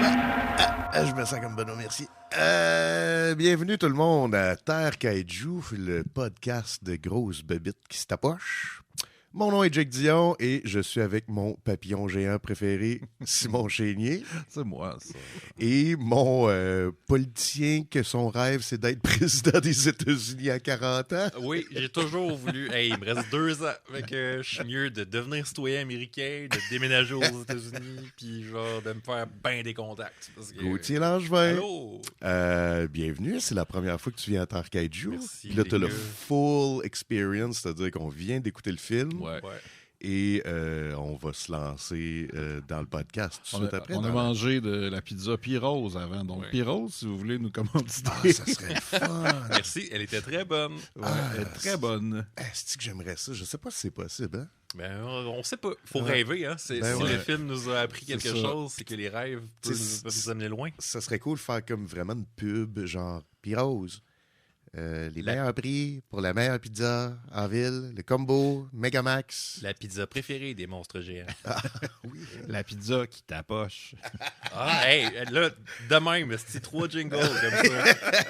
Je me sens comme Benoît, merci. Bienvenue tout le monde à Terre Kaiju, le podcast de grosses bébites qui se tapochent. Mon nom est Jake Dion et je suis avec mon papillon géant préféré, Simon Chénier. C'est moi, ça. Et mon politicien que son rêve, c'est d'être président des États-Unis à 40 ans. Oui, j'ai toujours voulu. Hey, il me reste 2 ans. Fait que je suis mieux de devenir citoyen américain, de déménager aux États-Unis, puis genre de me faire bien des contacts. Parce que... Gauthier Langevin. Allô? Bienvenue, c'est la première fois que tu viens à Terre Kaiju. Merci, Puis là, tu as les le gars. full experience, c'est-à-dire qu'on vient d'écouter le film. Ouais. Et on va se lancer dans le podcast tout de suite après. On a mangé de la pizza Pyrose avant. Donc, Ouais. Pyrose, si vous voulez nous commanditer. Ah, ça serait le fun. Merci, elle était très bonne. Elle est très bonne. Est-ce que j'aimerais ça? Je sais pas si c'est possible, hein? Ben, on sait pas. Faut Ouais. rêver, hein. Si Ouais. le film nous a appris C'est quelque ça. chose, c'est que les rêves peuvent C'est- nous amener loin. Ça serait cool de faire comme vraiment une pub, genre Pyrose. Les meilleurs prix pour la meilleure pizza en ville, le combo, Megamax. La pizza préférée des monstres géants. Oui. La pizza qui tapoche. Ah, hey, là, de même, c'est 3 jingles comme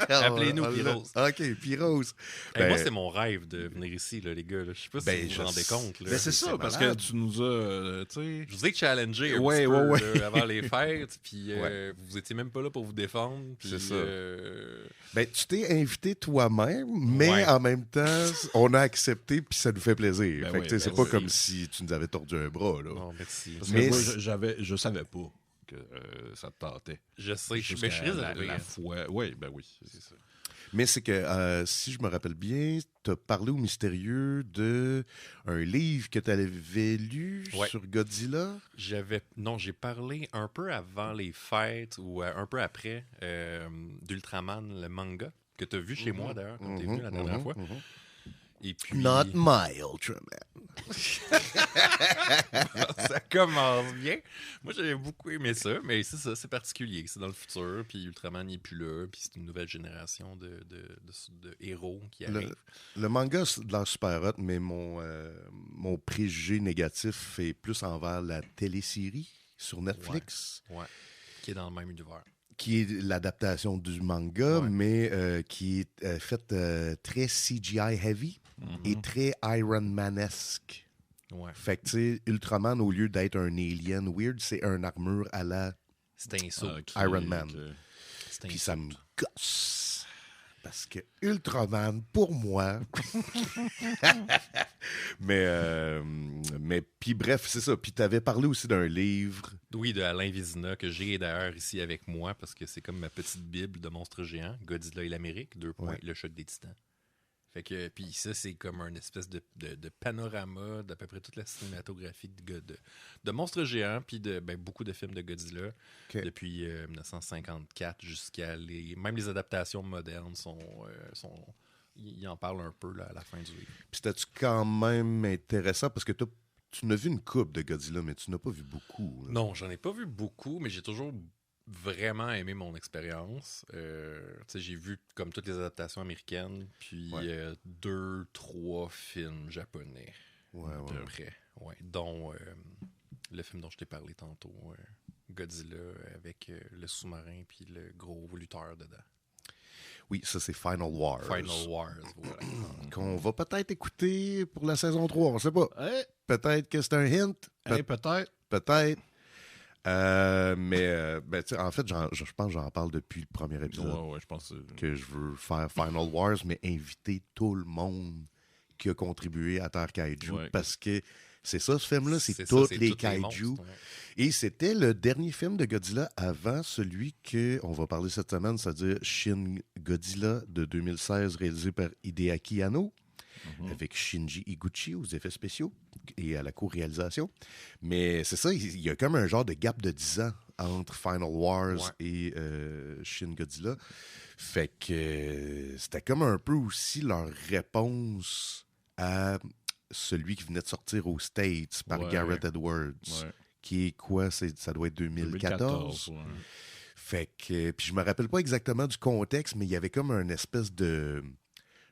ça. Appelez-nous Pyrose. OK, Pyrose. Hey, Ben, moi, c'est mon rêve de venir ici, là, les gars. Là. Je sais pas si Ben, vous je vous rendez sais- compte. Là. Ben, c'est ça, parce malade. que tu nous as, tu sais... Je vous ai challengé un Ouais, petit peu ouais. là, avant les fêtes, puis Ouais. vous étiez même pas là pour vous défendre. Puis, C'est ça. Ben, tu t'es invité toi-même, mais Ouais. en même temps, on a accepté puis ça nous fait plaisir. Ben fait que, oui, tu sais, c'est ben pas oui. comme si tu nous avais tordu un bras, là. Non, merci. Parce Mais que moi, c'est- je savais pas que ça te tentait. Je sais, je suis Jusqu'à réservé. la hein. fois. Oui, ben oui, c'est ça. Mais c'est que, si je me rappelle bien, tu as parlé au mystérieux de un livre que tu avais lu Ouais. sur Godzilla. Non, j'ai parlé un peu avant les fêtes ou un peu après d'Ultraman, le manga, que tu as vu chez moi d'ailleurs, quand tu es venu la dernière fois. Et puis, Not my Ultraman. ça commence bien. Moi, j'avais beaucoup aimé ça, mais c'est ça, c'est particulier. C'est dans le futur, puis Ultraman n'est plus là, puis c'est une nouvelle génération de héros qui arrivent. Le manga, c'est de la super hot, mais mon préjugé négatif est plus envers la télésérie sur Netflix. Ouais, qui est dans le même univers. Qui est l'adaptation du manga, Ouais. mais qui est faite très CGI heavy et très Iron Man-esque. Ouais. Fait que, tu sais, Ultraman, au lieu d'être un alien weird, c'est un armure à la... C'est un saut. Ok, Iron Man. ok. C'est un Puis saut. ça me gosse. Parce que Ultraman, pour moi... mais puis bref, c'est ça. Puis t'avais parlé aussi d'un livre... Oui, de Alain Vizina, que j'ai d'ailleurs ici avec moi, parce que c'est comme ma petite bible de monstres géants, Godzilla et l'Amérique, 2 points, Ouais. le choc des titans. Fait que, puis ça, c'est comme un espèce de panorama d'à peu près toute la cinématographie de monstres géants, puis de beaucoup de films de Godzilla, Ok. depuis 1954 jusqu'à même les adaptations modernes ils en parlent un peu là, à la fin du livre. Puis c'était-tu quand même intéressant? Parce que tu n'as vu une coupe de Godzilla, mais tu n'as pas vu beaucoup. là. Non, j'en ai pas vu beaucoup, mais j'ai toujours vraiment aimé mon expérience. Tu sais, j'ai vu comme toutes les adaptations américaines, puis Ouais. 2, 3 films japonais Ouais, à ouais. peu près. Ouais, dont le film dont je t'ai parlé tantôt, Godzilla, avec le sous-marin puis le gros lutteur dedans. Oui, ça, c'est Final Wars. Final Wars, voilà. Qu'on va peut-être écouter pour la saison 3, on sait pas. Hey, Peut-être que c'est un hint. hey, peut-être. Peut-être. Mais ben, tu sais, en fait, je pense que j'en parle depuis le premier épisode. Ouais, je pense Que je veux faire Final Wars, mais inviter tout le monde qui a contribué à Terre Kaiju. Ouais. Parce que c'est ça, ce film-là, c'est ça, tous c'est les tous Kaiju. monstres, ouais. Et c'était le dernier film de Godzilla avant celui qu'on va parler cette semaine, c'est-à-dire Shin Godzilla de 2016, réalisé par Hideaki Anno, avec Shinji Higuchi aux effets spéciaux et à la co-réalisation. Mais c'est ça, il y a comme un genre de gap de 10 ans entre Final Wars et Shin Godzilla. Fait que c'était comme un peu aussi leur réponse à celui qui venait de sortir aux States par Ouais. Gareth Edwards. Ouais. Qui est quoi? Ça doit être 2014. ouais. Fait que, puis je me rappelle pas exactement du contexte, mais il y avait comme un espèce de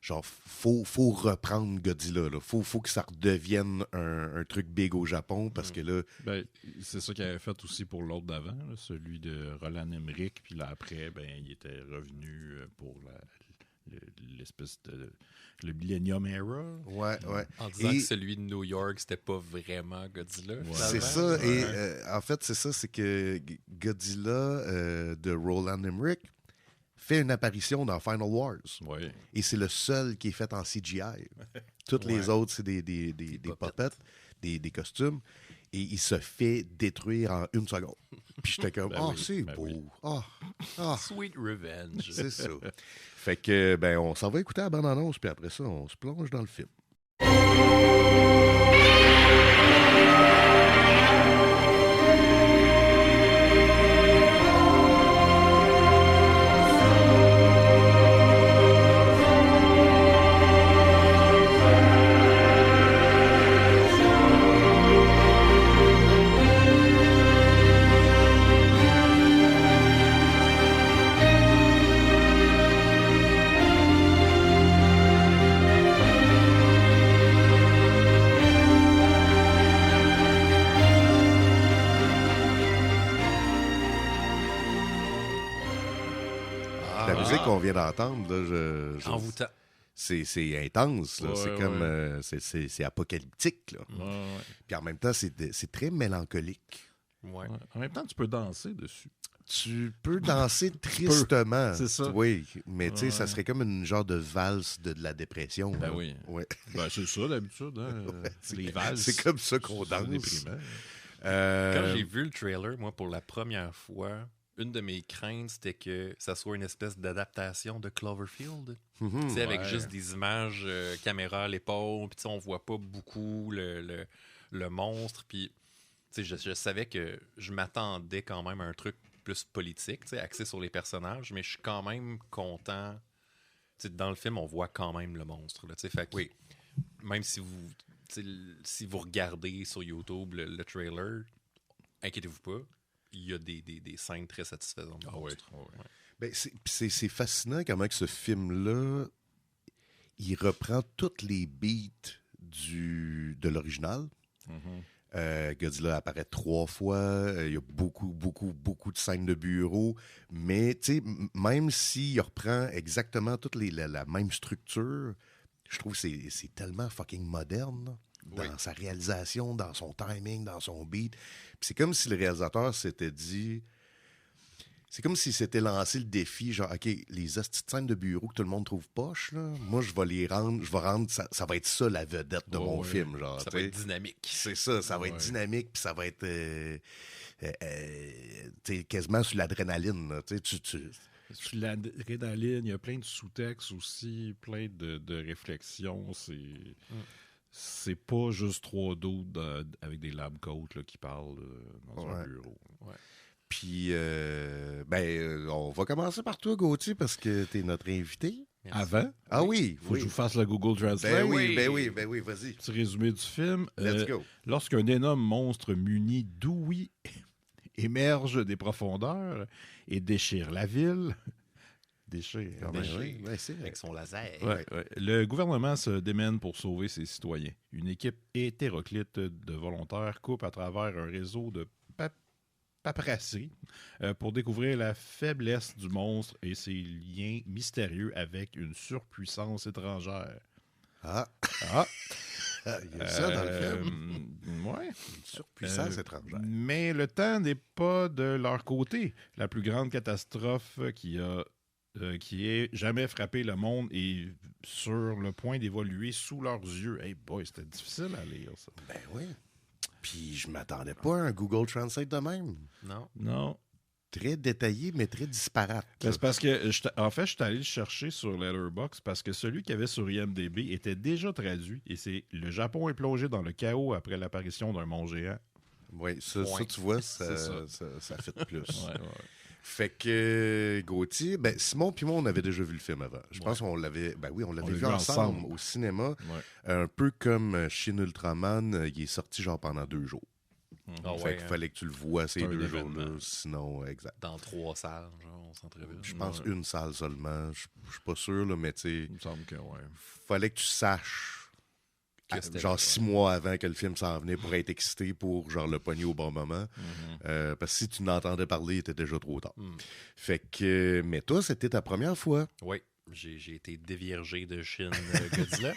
genre, faut reprendre Godzilla. Là. Faut que ça redevienne un truc big au Japon parce que là. Ben, c'est ça qu'il avait fait aussi pour l'autre d'avant, là, celui de Roland Emmerich. Puis là, après, ben, il était revenu pour l'espèce de. Le Millennium Era. Ouais. En disant que celui de New York, c'était pas vraiment Godzilla. Ouais. C'est ça. Et en fait, c'est ça, c'est que Godzilla de Roland Emmerich fait une apparition dans Final Wars. Ouais. Et c'est le seul qui est fait en CGI. Toutes les autres, c'est des puppets, des costumes. Et il se fait détruire en 1 seconde. Puis j'étais comme, c'est beau. Oui. Sweet Revenge. C'est ça. Fait que, ben, on s'en va écouter la bande-annonce, puis après ça, on se plonge dans le film. La musique qu'on vient d'entendre, là, Envoûtant. c'est intense, là. Ouais, C'est comme c'est apocalyptique, là. Ouais. Puis en même temps, c'est très mélancolique. Ouais. Ouais. En même temps, tu peux danser dessus. Tu peux danser tristement. C'est ça. Oui, mais tu sais, ça Ouais. serait comme une genre de valse de la dépression. Ben là. oui. Ouais. Ben, c'est ça, d'habitude. Hein? Les valses. C'est comme ça qu'on c'est danse. déprimant. Quand j'ai vu le trailer, moi, pour la première fois, une de mes craintes, c'était que ça soit une espèce d'adaptation de Cloverfield. Tu sais, avec ouais. juste des images caméra à l'épaule, puis tu sais, on voit pas beaucoup le monstre. Puis, tu sais, je savais que je m'attendais quand même à un truc plus politique, tu sais, axé sur les personnages, mais je suis quand même content. Tu sais, dans le film, on voit quand même le monstre. Là, tu sais, fait que, même si vous, tu sais, si vous regardez sur YouTube le trailer, inquiétez-vous pas, il y a des scènes très satisfaisantes. Ah ouais. Ben, c'est fascinant comment que ce film-là, il reprend toutes les beats de l'original. Godzilla apparaît 3 fois. Il y a beaucoup de scènes de bureau. Mais, tu sais, même s'il reprend exactement toute la même structure, je trouve que c'est tellement fucking moderne là, dans sa réalisation, dans son timing, dans son beat. Puis c'est comme si le réalisateur s'était dit... C'est comme s'il s'était lancé le défi, genre, OK, les hosties de scènes de bureau que tout le monde trouve poche, là, moi, je vais rendre, ça va être ça la vedette de mon film, genre. Ça va être dynamique. C'est ça va être dynamique, puis ça va être quasiment sur l'adrénaline, là, tu. Sur l'adrénaline, il y a plein de sous-textes aussi, plein de réflexions. C'est pas juste 3 dudes avec des lab coats là, qui parlent dans un bureau. Ouais. Puis, on va commencer par toi, Gauthier, parce que t'es notre invité. Merci. Avant, Ah oui, faut que je vous fasse le Google Translate. Ben oui, vas-y. Petit résumé du film. Let's go. Lorsqu'un énorme monstre muni d'ouïe émerge des profondeurs et déchire la ville. Déchire. C'est vrai. Avec son laser. Ouais. Le gouvernement se démène pour sauver ses citoyens. Une équipe hétéroclite de volontaires coupe à travers un réseau de paperasserie pour découvrir la faiblesse du monstre et ses liens mystérieux avec une surpuissance étrangère. Ah! Il y a ça dans le film. Ouais. Une surpuissance étrangère. Mais le temps n'est pas de leur côté. La plus grande catastrophe qui ait jamais frappé le monde est sur le point d'évoluer sous leurs yeux. Hey boy, c'était difficile à lire, ça. Ben oui. Puis je m'attendais pas à un Google Translate de même. Non. Très détaillé, mais très disparate. Ben, c'est parce que, en fait, je suis allé le chercher sur Letterboxd parce que celui qu'il y avait sur IMDb était déjà traduit et c'est « Le Japon est plongé dans le chaos après l'apparition d'un monstre géant Oui, ça tu vois, ça fait plus. » Ouais. Fait que, Gauthier, Simon puis moi, on avait déjà vu le film avant. Je pense qu'on l'avait, on l'avait vu ensemble au cinéma. Ouais. Un peu comme Shin Ultraman, il est sorti genre pendant 2 jours. Ah Fait ouais, qu'il hein. fallait que tu le vois ces C'est un 2 événement. jours-là. Sinon, exact. Dans 3 salles, genre, au centre-ville. Je pense une salle seulement. Je suis pas sûr, là, mais tu sais, Il me semble que, ouais. fallait que tu saches Que c'était genre là, 6 mois avant que le film s'en venait pour être excité pour genre le pogner au bon moment. Parce que si tu n'entendais parler, il était déjà trop tard. Mm. Fait que, mais toi, c'était ta première fois. Oui, j'ai été déviergé de Shin Godzilla.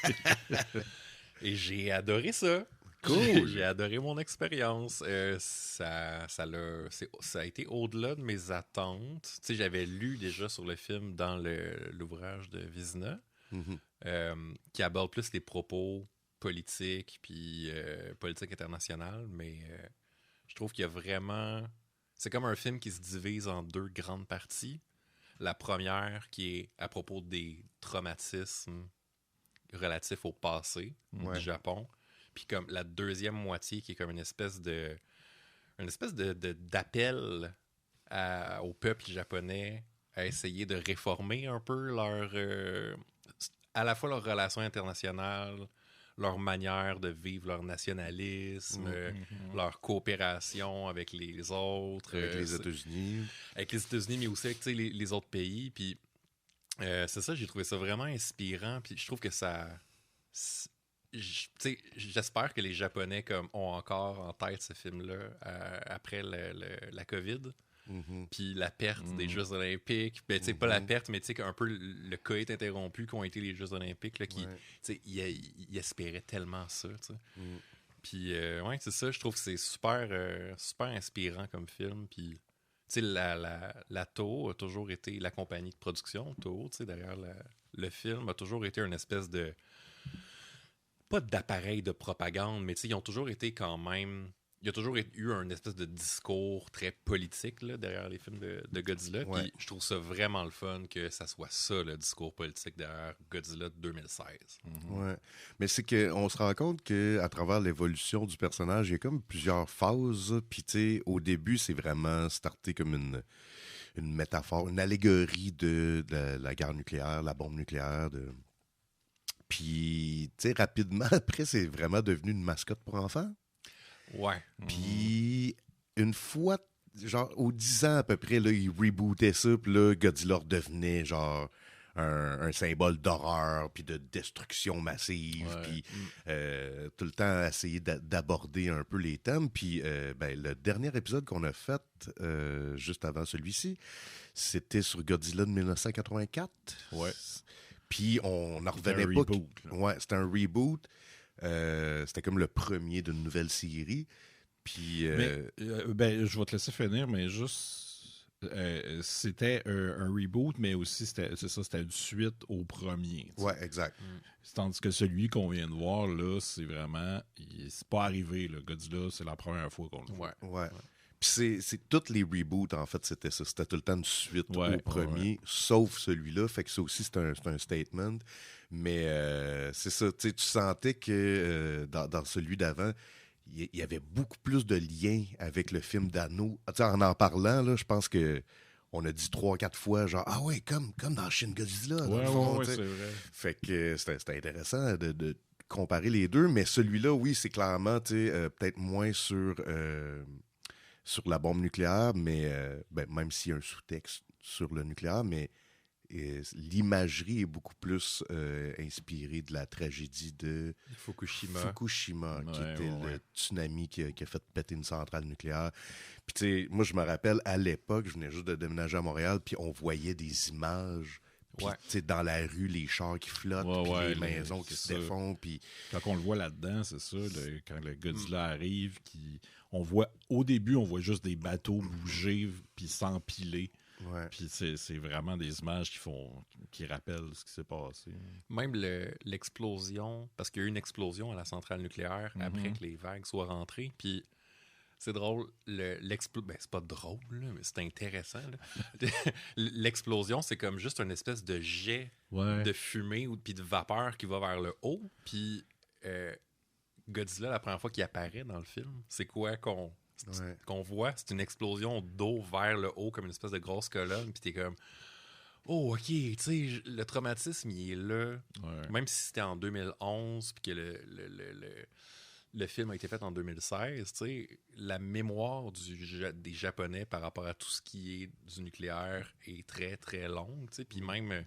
Et j'ai adoré ça. Cool. J'ai adoré mon expérience. Ça a été au-delà de mes attentes. Tu sais, j'avais lu déjà sur le film dans l'ouvrage de Vizina, Mhm. qui aborde plus les propos politiques puis politique internationale, mais je trouve qu'il y a vraiment... C'est comme un film qui se divise en 2 grandes parties. La première qui est à propos des traumatismes relatifs au passé Ouais. du Japon. Puis comme la deuxième moitié qui est comme une espèce d'appel au peuple japonais à essayer de réformer un peu à la fois leur relation internationale, leur manière de vivre leur nationalisme, leur coopération avec les autres. Avec les États-Unis. Avec les États-Unis, mais aussi avec les autres pays. Puis c'est ça, j'ai trouvé ça vraiment inspirant. Puis je trouve que ça... J'espère que les Japonais ont encore en tête ce film-là après la COVID. Mhm. Puis la perte des Jeux olympiques. Ben, pas la perte, mais un peu le coït interrompu qu'ont été les Jeux olympiques. Là, il espérait tellement ça. Puis ouais, c'est ça. Je trouve que c'est super, super inspirant comme film. Puis la Toho a toujours été la compagnie de production. Toho, derrière le film, a toujours été une espèce de... Pas d'appareil de propagande, mais ils ont toujours été quand même... Il y a toujours eu un espèce de discours très politique là, derrière les films de Godzilla. Ouais. Puis je trouve ça vraiment le fun que ça soit ça, le discours politique derrière Godzilla de 2016. Ouais. Mais c'est qu'on se rend compte qu'à travers l'évolution du personnage, il y a comme plusieurs phases. Puis, tu sais, au début, c'est vraiment starté comme une métaphore, une allégorie de la guerre nucléaire, la bombe nucléaire. Puis, tu sais, rapidement, après, c'est vraiment devenu une mascotte pour enfants. Ouais. Puis, une fois, genre, aux 10 ans à peu près, là, ils rebootaient ça, puis là, Godzilla redevenait, genre, un symbole d'horreur, puis de destruction massive, Ouais. puis tout le temps essayer d'aborder un peu les thèmes. Puis, ben, le dernier épisode qu'on a fait, juste avant celui-ci, c'était sur Godzilla de 1984. Ouais. Puis, on n'en C'était un revenait pas. reboot, là. Ouais, c'était un reboot. C'était comme le premier d'une nouvelle série. Puis, Ben, je vais te laisser finir, mais juste. C'était un reboot, mais aussi c'était une suite au premier. Tu sais. ouais, exact. Tandis que celui qu'on vient de voir, là, c'est vraiment. C'est pas arrivé, là. Godzilla, c'est la première fois qu'on le voit. Ouais. Ouais. Puis c'est tous les reboots, en fait, c'était ça. C'était tout le temps une suite Ouais, au premier, sauf celui-là. Fait que ça aussi, c'est un statement. Mais c'est ça, tu sais, tu sentais que dans celui d'avant, il y avait beaucoup plus de liens avec le film d'Anno. Tu sais, en parlant, là, je pense que on a dit 3-4 fois, genre, ah ouais, comme dans Shin Godzilla. Dans Ouais, le fond, ouais, tu sais. c'est vrai. Fait que c'était intéressant de comparer les deux, mais celui-là, oui, c'est clairement, tu sais, peut-être moins sur la bombe nucléaire, mais ben, même s'il y a un sous-texte sur le nucléaire, mais l'imagerie est beaucoup plus inspirée de la tragédie de Fukushima. qui Ouais, était ouais. le tsunami qui a fait péter une centrale nucléaire. Puis tu sais, moi je me rappelle, à l'époque, je venais juste de déménager à Montréal, puis on voyait des images. Puis, Ouais. tu sais, dans la rue, les chars qui flottent, Ouais, puis ouais, les les- maisons qui se c'est ça. défont, puis... Quand on le voit là-dedans, c'est ça, quand le Godzilla arrive, on voit, au début, on voit juste des bateaux bouger puis s'empiler. Ouais. Puis c'est vraiment des images qui rappellent ce qui s'est passé. Même l'explosion, parce qu'il y a eu une explosion à la centrale nucléaire après que les vagues soient rentrées. Puis c'est drôle, ben, c'est pas drôle, là, mais c'est intéressant. Là. L'explosion, c'est comme juste une espèce de jet Ouais. de fumée ou puis de vapeur qui va vers le haut. Puis Godzilla, la première fois qu'il apparaît dans le film, c'est quoi Ouais. qu'on voit? C'est une explosion d'eau vers le haut, comme une espèce de grosse colonne. Puis t'es comme, oh, ok, tu sais, le traumatisme, il est là. Ouais. Même si c'était en 2011, puis que le film a été fait en 2016, tu sais, la mémoire des Japonais par rapport à tout ce qui est du nucléaire est très, très longue, tu sais. Puis même,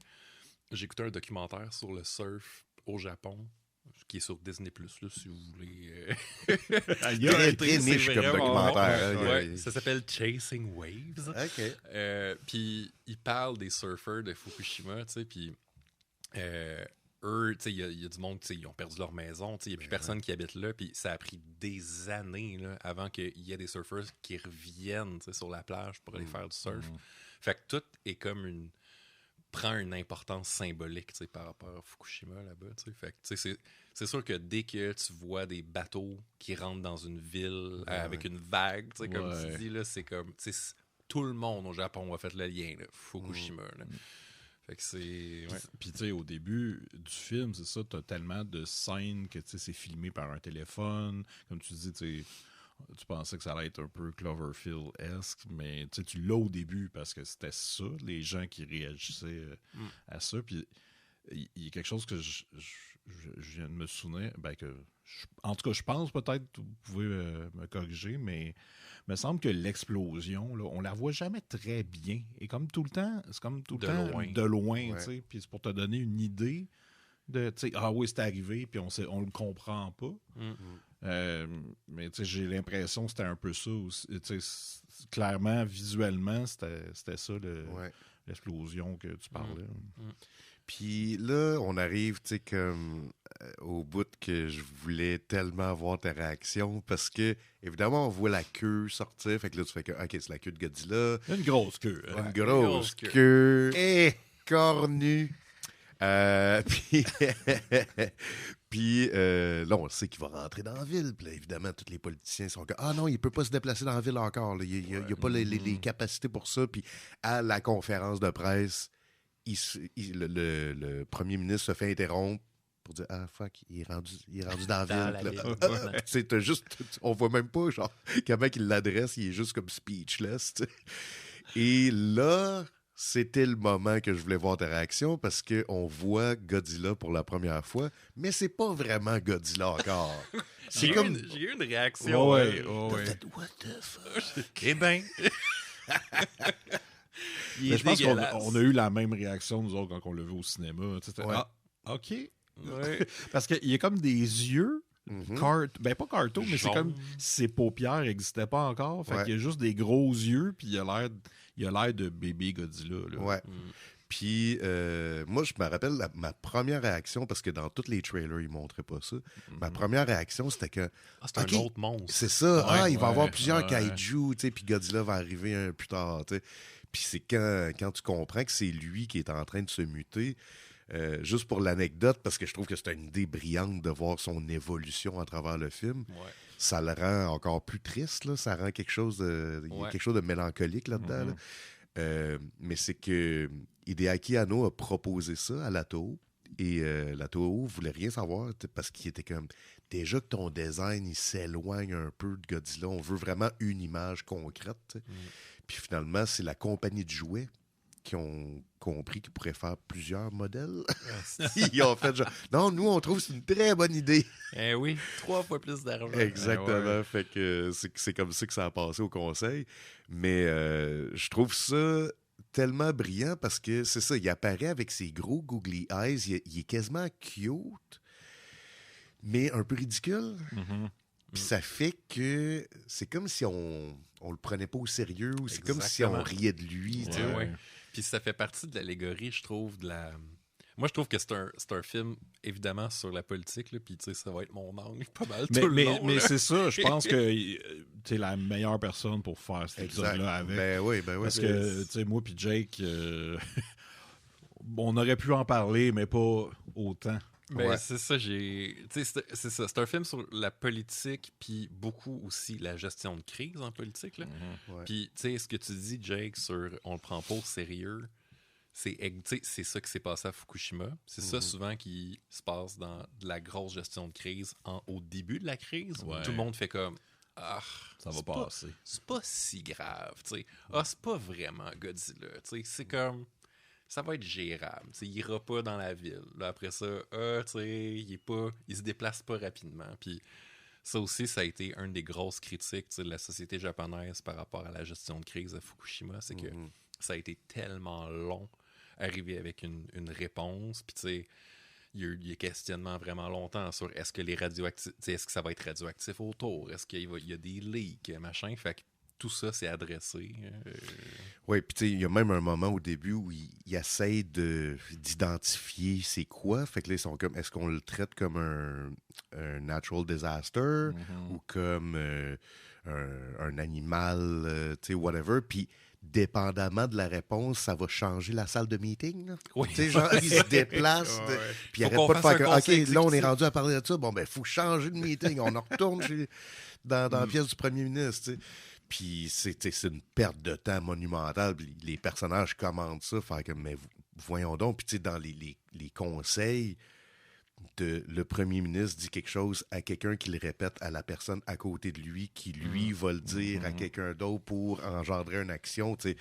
j'ai écouté un documentaire sur le surf au Japon, qui est sur Disney+, là, si vous voulez. Très niche comme documentaire. Bon. Ouais, ça s'appelle Chasing Waves. OK. Puis il parle des surfeurs de Fukushima, tu sais, puis eux, tu sais, il y a du monde, tu sais, ils ont perdu leur maison, tu sais, il n'y a plus personne qui habite là, puis ça a pris des années là, avant qu'il y ait des surfeurs qui reviennent, tu sais, sur la plage pour aller faire du surf. Fait que tout est comme prend une importance symbolique, tu sais, par rapport à Fukushima là-bas, tu sais. Fait que, tu sais, c'est sûr que dès que tu vois des bateaux qui rentrent dans une ville avec une vague, tu sais, comme tu dis, là, c'est comme, tu sais, tout le monde au Japon a fait le lien, là, Fukushima, là. Fait que c'est... Ouais. Puis tu sais, au début du film, c'est ça, t'as tellement de scènes que tu sais, c'est filmé par un téléphone. Comme tu dis, tu pensais que ça allait être un peu Cloverfield-esque, mais tu l'as au début parce que c'était ça, les gens qui réagissaient à ça. Puis il y a quelque chose que je viens de me souvenir, en tout cas, je pense peut-être, vous pouvez me corriger, mais il me semble que l'explosion, là, on la voit jamais très bien. Et comme tout le temps, c'est comme tout le temps de loin, tu sais. Puis c'est pour te donner une idée de, tu sais, ah oui, c'est arrivé, puis on le comprend pas. Mais tu sais, j'ai l'impression que c'était un peu ça aussi. Tu sais, clairement, visuellement, c'était ça l'explosion que tu parlais. Puis là, on arrive, tu sais, comme au bout que je voulais tellement avoir ta réaction parce que, évidemment, on voit la queue sortir. Fait que là, tu fais que, OK, c'est la queue de Godzilla. Une grosse queue. Une grosse queue. Cornue. Puis, puis là, on sait qu'il va rentrer dans la ville. Puis là, évidemment, tous les politiciens sont comme, ah non, il peut pas se déplacer dans la ville encore. Là. Il n'y a pas les capacités pour ça. Puis à la conférence de presse, le premier ministre se fait interrompre pour dire ah fuck, il est rendu dans la ville. Juste, on voit même pas genre comment il l'adresse, il est juste comme speechless. T'sais. Et là, c'était le moment que je voulais voir ta réaction parce que on voit Godzilla pour la première fois, mais c'est pas vraiment Godzilla encore. J'ai eu une réaction. Ouais. What the fuck? Eh ben. Mais je pense qu'on a eu la même réaction, nous autres, quand on l'a vu au cinéma. Ah, OK. Ouais. Parce qu'il y a comme des yeux, pas cartoon, mais c'est comme si ses paupières n'existaient pas encore. Fait qu'il y a juste des gros yeux, puis il a l'air de bébé Godzilla. Là. Ouais. Puis, moi, je me rappelle ma première réaction, parce que dans tous les trailers, ils ne montraient pas ça. Ma première réaction, c'était que... c'est un autre monstre. C'est ça. Il va y avoir plusieurs kaiju, puis Godzilla va arriver plus tard, t'sais. Puis c'est quand tu comprends que c'est lui qui est en train de se muter, juste pour l'anecdote, parce que je trouve que c'est une idée brillante de voir son évolution à travers le film, ça le rend encore plus triste, là. Ça rend quelque chose de mélancolique là-dedans. Là. Mais c'est que Hideaki Anno a proposé ça à la Toho, et la Toho voulait rien savoir parce qu'il était comme déjà que ton design il s'éloigne un peu de Godzilla, on veut vraiment une image concrète. Puis finalement, c'est la compagnie de jouets qui ont compris qu'ils pourraient faire plusieurs modèles. Ils ont fait genre, non, nous, on trouve que c'est une très bonne idée. Eh oui, 3 fois plus d'argent. Exactement. Fait que c'est comme ça que ça a passé au conseil. Mais je trouve ça tellement brillant parce que c'est ça, il apparaît avec ses gros googly eyes. Il est quasiment cute, mais un peu ridicule. Puis ça fait que c'est comme si on le prenait pas au sérieux ou c'est comme si on riait de lui. Ouais. Puis ça fait partie de l'allégorie, je trouve, Moi, je trouve que c'est un film, évidemment, sur la politique, là, puis tu sais, ça va être mon angle pas mal tout le long. Mais c'est ça, je pense que tu es la meilleure personne pour faire cet épisode-là avec. Ben oui. Parce que, tu sais, moi puis Jake, on aurait pu en parler, mais pas autant. Ben, c'est ça, c'est ça. C'est un film sur la politique, puis beaucoup aussi la gestion de crise en politique. Là. Puis, tu sais, ce que tu dis, Jake, sur on le prend pas au sérieux, c'est ça qui s'est passé à Fukushima. C'est ça souvent qui se passe dans de la grosse gestion de crise au début de la crise. Tout le monde fait comme ça va passer. C'est pas si grave, tu sais. C'est pas vraiment Godzilla, tu sais. C'est comme ça va être gérable. T'sais, il ira pas dans la ville. Là, après ça, il se déplace pas rapidement. Puis Ça aussi, ça a été une des grosses critiques de la société japonaise par rapport à la gestion de crise à Fukushima. C'est que ça a été tellement long arriver avec une réponse. Puis tu sais, il y a eu questionnement vraiment longtemps sur est-ce que les radioactifs, est-ce que ça va être radioactif autour? Est-ce qu'il y a des leaks, machin? Fait que tout ça, c'est adressé. Oui, puis tu sais, il y a même un moment au début où ils essayent d'identifier c'est quoi. Fait que là, ils sont comme, est-ce qu'on le traite comme un natural disaster ou comme un animal, tu sais, whatever. Puis, dépendamment de la réponse, ça va changer la salle de meeting. Oui. Tu sais, genre, ils se déplacent. Puis, ils n'arrêtent pas de faire que, OK, là, on est rendu à parler de ça. Bon, ben, il faut changer de meeting. On en retourne dans la pièce du premier ministre, tu sais. Puis c'est une perte de temps monumentale. Puis les personnages commandent ça, faire comme, mais voyons donc. Puis tu sais, dans les conseils, le premier ministre dit quelque chose à quelqu'un qui le répète à la personne à côté de lui, qui lui va le dire à quelqu'un d'autre pour engendrer une action. Tu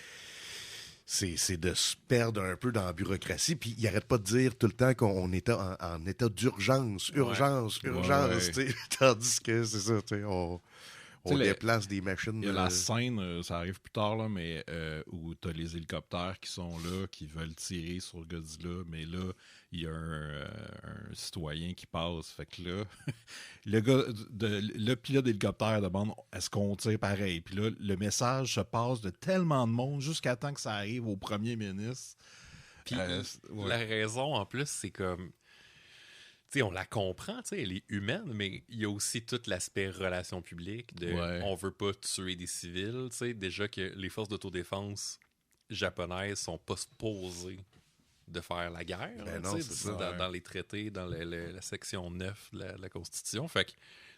sais, c'est de se perdre un peu dans la bureaucratie. Puis il n'arrête pas de dire tout le temps qu'on était en état d'urgence, urgence. Tu sais. Tandis que c'est ça, tu sais, on déplace des machines. Il y a la scène, ça arrive plus tard, là, mais où tu as les hélicoptères qui sont là, qui veulent tirer sur Godzilla, mais là, il y a un citoyen qui passe. Fait que là, le pilote d'hélicoptère demande est-ce qu'on tire pareil? Puis là, le message se passe de tellement de monde jusqu'à temps que ça arrive au premier ministre. Puis la raison, en plus, c'est comme... T'sais, on la comprend, elle est humaine, mais il y a aussi tout l'aspect relations publiques de on veut pas tuer des civils. Déjà que les forces d'autodéfense japonaises sont pas supposées de faire la guerre. Ben non, c'est ça, dans les traités, dans la section 9 de la Constitution. Fait que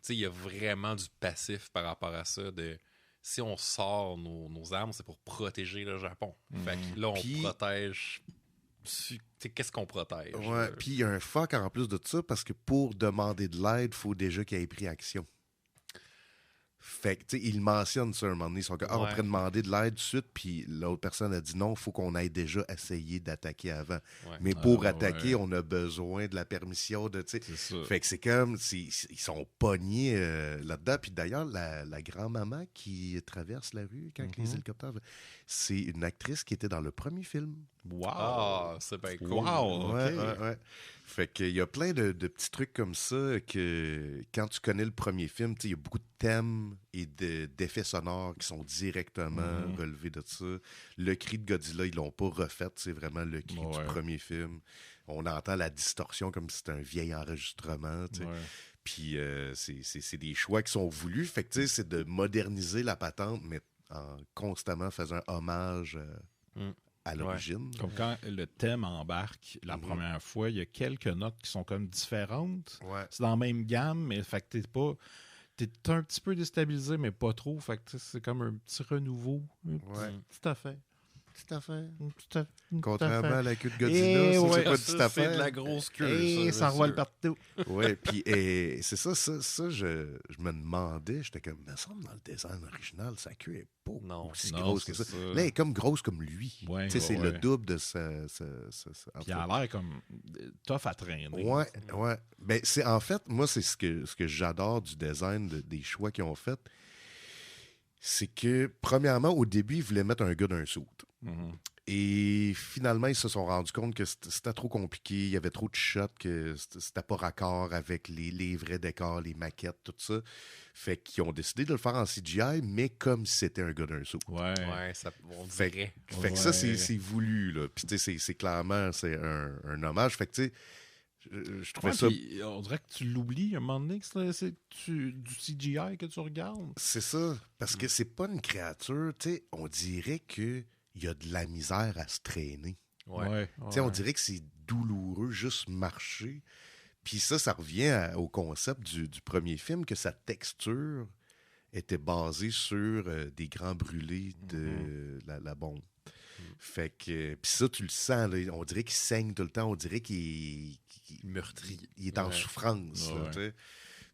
il y a vraiment du passif par rapport à ça de si on sort nos armes, c'est pour protéger le Japon. Fait que là, on protège... Qu'est-ce qu'on protège? Ouais, puis il y a un fuck en plus de ça, parce que pour demander de l'aide, il faut déjà qu'il ait pris action. Fait que, tu sais, ils mentionnent ça un moment donné. Ils sont comme, on pourrait demander de l'aide tout de suite, puis l'autre personne a dit non, il faut qu'on aille déjà essayer d'attaquer avant. Ouais. Mais pour attaquer, on a besoin de la permission de, tu sais. Fait que c'est comme, ils sont pognés là-dedans. Puis d'ailleurs, la grand-maman qui traverse la rue quand les hélicoptères... C'est une actrice qui était dans le premier film. Wow! Ah, c'est bien cool. Wow! Ouais. Fait qu'il y a plein de petits trucs comme ça que quand tu connais le premier film, il y a beaucoup de thèmes et d'effets sonores qui sont directement relevés de ça. Le cri de Godzilla, ils l'ont pas refait, c'est vraiment le cri du premier film. On entend la distorsion comme si c'était un vieil enregistrement, tu sais. Puis c'est des choix qui sont voulus. Fait que c'est de moderniser la patente, mais en constamment faisant hommage à l'origine. Comme quand le thème embarque la première fois, il y a quelques notes qui sont comme différentes. Ouais. C'est dans la même gamme, mais fait que t'es un petit peu déstabilisé, mais pas trop. Fait que c'est comme un petit renouveau. Tout à fait. Contrairement à la queue de Godzilla, c'est pas tout à fait. C'est de la grosse queue. Ça revole partout. Oui, puis c'est ça, je me demandais, j'étais comme, il me semble dans le design original, sa queue est pas aussi grosse que ça. Là, elle est comme grosse comme lui. C'est le double de sa puis elle a l'air comme tough à traîner. Ouais. Ben, en fait, moi, c'est ce que j'adore du design, des choix qu'ils ont fait. C'est que, premièrement, au début, ils voulaient mettre un gars d'un suit. Et finalement, ils se sont rendus compte que c'était trop compliqué. Il y avait trop de shots, que c'était pas raccord avec les vrais décors, les maquettes, tout ça. Fait qu'ils ont décidé de le faire en CGI, mais comme si c'était un gars d'un suit. Ouais, ça, on dirait. Fait que ça, c'est voulu, là. Puis, tu sais, c'est clairement un hommage. Fait que, tu sais, je trouvais ça... On dirait que tu l'oublies un moment donné que c'est du CGI que tu regardes. C'est ça, parce que c'est pas une créature, tu sais, on dirait qu'il y a de la misère à se traîner. On dirait que c'est douloureux juste marcher. Puis ça revient au concept du premier film, que sa texture était basée sur des grands brûlés de la bombe. Fait que, puis ça, tu le sens, là, on dirait qu'il saigne tout le temps, on dirait qu'il meurtri. Il est en souffrance. Là,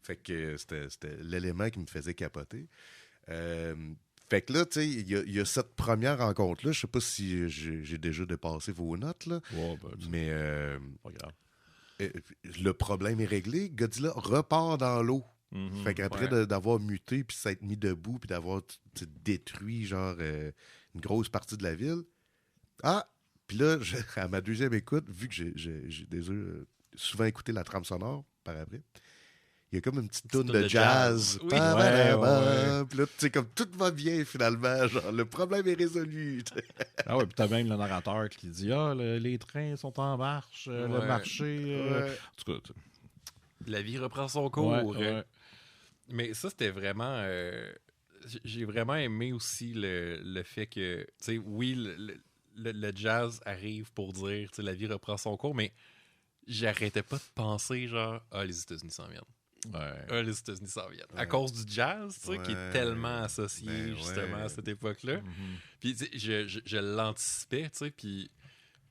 fait que c'était l'élément qui me faisait capoter. Fait que là, tu sais, il y a cette première rencontre-là. Je sais pas si j'ai déjà dépassé vos notes, là. Mais pas grave. Le problème est réglé. Godzilla repart dans l'eau. Fait qu'après d'avoir muté, puis s'être mis debout, puis d'avoir détruit, genre, une grosse partie de la ville. Ah! Puis là, à ma deuxième écoute, vu que j'ai déjà souvent écouté la trame sonore par après, il y a comme une petite toune de jazz. Oui. Puis là, tu sais, comme tout va bien finalement. Genre, le problème est résolu. Ah ouais, puis t'as même le narrateur qui dit les trains sont en marche, le marché. En tout cas, la vie reprend son cours. Mais ça, c'était vraiment. J'ai vraiment aimé aussi le fait que, tu sais, oui, le jazz arrive pour dire, tu sais, la vie reprend son cours, mais j'arrêtais pas de penser, genre, les États-Unis s'en viennent. Les États-Unis s'en viennent. À cause du jazz, tu sais, qui est tellement associé justement à cette époque-là. Puis, tu sais, je l'anticipais, tu sais, puis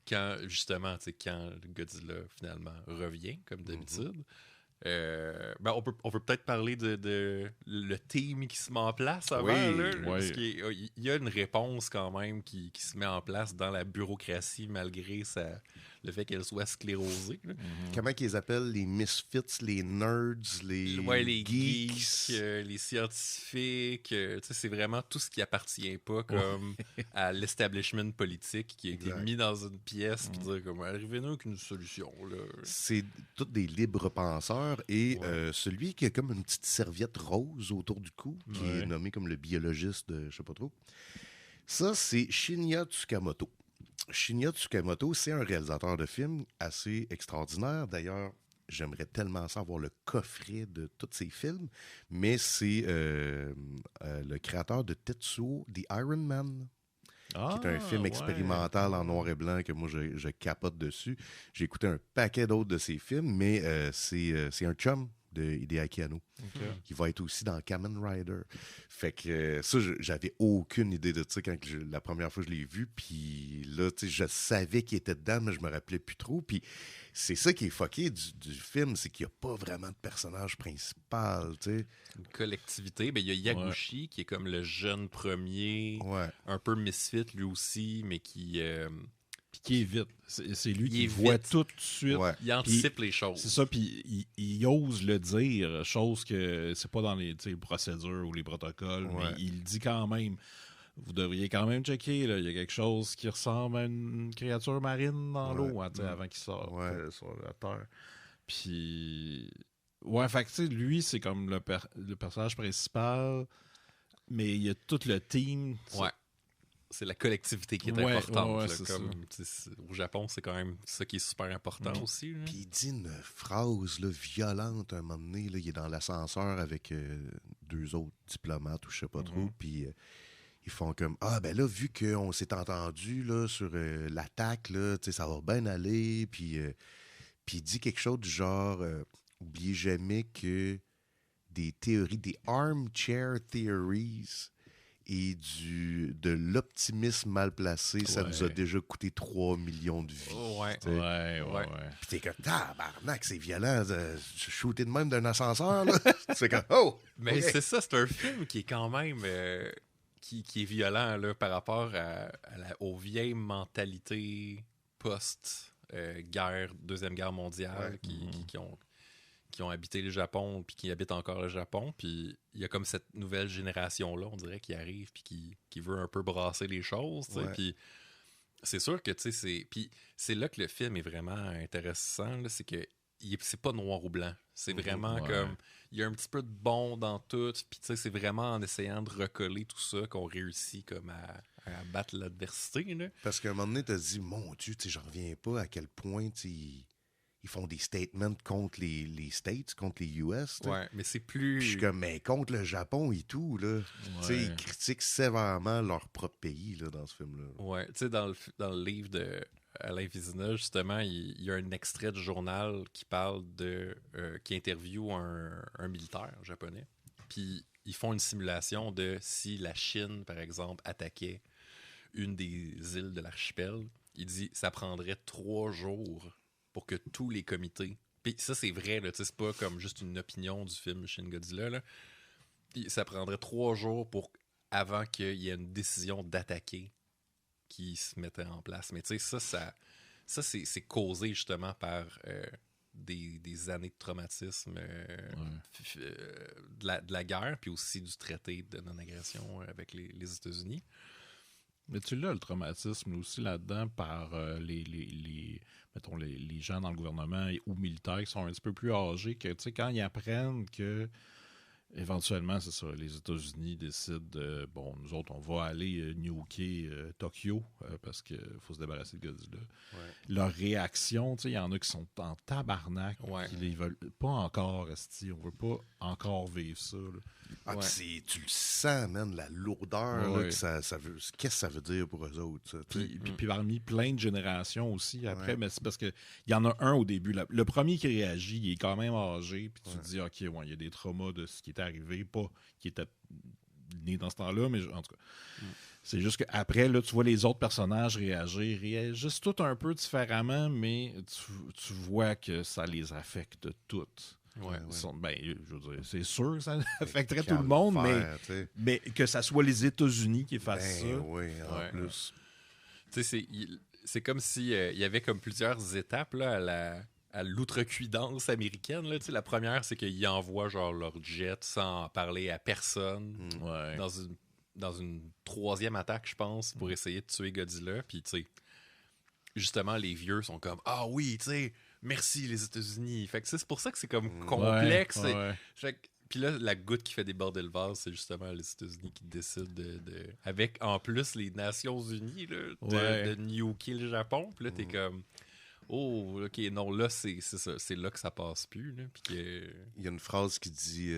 quand, justement, tu sais, quand Godzilla finalement revient, comme d'habitude, ben on peut peut-être parler de le thème qui se met en place avant. Parce qu'il y a une réponse quand même qui se met en place dans la bureaucratie malgré le fait qu'elle soit sclérosée. Comment qu'ils appellent les misfits, les nerds, les geeks, les scientifiques. C'est vraiment tout ce qui appartient pas comme à l'establishment politique qui a été mis dans une pièce puis dire comme arrivez-nous avec une solution. Là. C'est tous des libres penseurs et celui qui a comme une petite serviette rose autour du cou, qui est nommé comme le biologiste de je sais pas trop. Ça, c'est Shinya Tsukamoto. Shinya Tsukamoto, c'est un réalisateur de films assez extraordinaire. D'ailleurs, j'aimerais tellement savoir le coffret de tous ses films, mais c'est le créateur de Tetsuo, The Iron Man, qui est un film expérimental en noir et blanc que moi, je capote dessus. J'ai écouté un paquet d'autres de ses films, mais c'est un chum de Hideaki Anno, qui va être aussi dans Kamen Rider. Fait que ça, j'avais aucune idée de ça quand la première fois que je l'ai vu. Puis là, tu sais, je savais qu'il était dedans, mais je me rappelais plus trop. Puis c'est ça qui est fucké du film, c'est qu'il n'y a pas vraiment de personnage principal, tu sais. Une collectivité. Ben, il y a Yaguchi, qui est comme le jeune premier, un peu misfit lui aussi, mais qui est vite. C'est lui qui voit tout de suite. Il anticipe les choses. C'est ça, puis il ose le dire, chose que c'est pas dans les procédures ou les protocoles, mais il dit quand même. Vous devriez quand même checker, là, il y a quelque chose qui ressemble à une créature marine dans l'eau avant qu'il sorte sur la terre. Puis, fait que tu sais, lui, c'est comme le personnage principal, mais il y a tout le team. C'est la collectivité qui est importante. Au Japon, c'est quand même ça qui est super important aussi. Puis il dit une phrase violente un moment donné. Là, il est dans l'ascenseur avec deux autres diplomates ou je sais pas trop. Puis ils font comme ben là, vu qu'on s'est entendu là, sur l'attaque, là, ça va bien aller. Puis il dit quelque chose du genre oubliez jamais que des théories, des armchair theories et de l'optimisme mal placé, ça nous a déjà coûté 3 millions de vies. Puis t'es comme, tabarnak, c'est violent. Shooter de même d'un ascenseur, là. C'est comme, Mais c'est ça, c'est un film qui est quand même... qui est violent, là, par rapport aux vieilles mentalités post-guerre, Deuxième Guerre mondiale, qui ont habité le Japon puis qui habitent encore le Japon. Puis il y a comme cette nouvelle génération-là, on dirait, qui arrive puis qui veut un peu brasser les choses. Puis c'est sûr que, tu sais, puis c'est là que le film est vraiment intéressant, là, c'est que c'est pas noir ou blanc. C'est vraiment comme... Il y a un petit peu de bon dans tout. Puis, tu sais, c'est vraiment en essayant de recoller tout ça qu'on réussit comme à battre l'adversité, là. Parce qu'à un moment donné, t'as dit, mon Dieu, tu sais, j'en reviens pas à quel point, tu sais, ils font des statements contre les States, contre les US. T'sais. Mais c'est plus... Puis je suis comme, mais contre le Japon et tout, là. T'sais, ils critiquent sévèrement leur propre pays, là, dans ce film-là. Tu sais, dans le livre de Alain Vizina, justement, il y a un extrait du journal qui parle qui interviewe un militaire japonais. Puis ils font une simulation de si la Chine, par exemple, attaquait une des îles de l'archipel. Il dit, ça prendrait 3 jours pour que tous les comités... Puis ça, c'est vrai, là, c'est pas comme juste une opinion du film Shin Godzilla, là. Ça prendrait 3 jours avant qu'il y ait une décision d'attaquer qui se mettait en place. Mais tu sais, ça c'est causé justement par des années de traumatisme de la guerre, puis aussi du traité de non-agression avec les États-Unis. Mais tu l'as, le traumatisme aussi là-dedans par mettons, les gens dans le gouvernement ou militaires qui sont un petit peu plus âgés, que tu sais, quand ils apprennent que éventuellement, c'est ça, les États-Unis décident de, bon, nous autres, on va aller nuker Tokyo parce qu'il faut se débarrasser de Godzilla. Ouais. Leur réaction, tu sais, il y en a qui sont en tabarnak, qui ne veulent pas encore rester, on veut pas encore vivre ça. Là. Ah, tu le sens, man, la lourdeur là, que ça veut. Qu'est-ce que ça veut dire pour eux autres? Ça, puis parmi plein de générations aussi, après, mais c'est parce qu'il y en a un au début. Le premier qui réagit, il est quand même âgé, puis tu te dis, OK, il y a des traumas de ce qui est arrivé, pas qui était né dans ce temps-là, mais en tout cas. C'est juste qu'après, là, tu vois les autres personnages réagissent tout un peu différemment, mais tu vois que ça les affecte toutes. Ouais. Je veux dire, c'est sûr que ça affecterait tout le monde, mais que ça soit les États-Unis qui fassent ça. Oui, en plus. Tu sais, c'est comme si il y avait comme plusieurs étapes là, à l'outrecuidance américaine. Là. Tu sais, la première, c'est qu'ils envoient genre leur jet sans parler à personne dans une troisième attaque, je pense, pour essayer de tuer Godzilla. Puis, tu sais, justement, les vieux sont comme « Ah oui, tu sais, merci les États-Unis. » Fait que c'est pour ça que c'est comme complexe. Puis là, la goutte qui fait déborder le vase, c'est justement les États-Unis qui décident avec en plus les Nations Unies de nuker le Japon. Puis là, t'es comme oh, ok, non, là, c'est ça. C'est là que ça passe plus. Là, puis il y a une phrase qui dit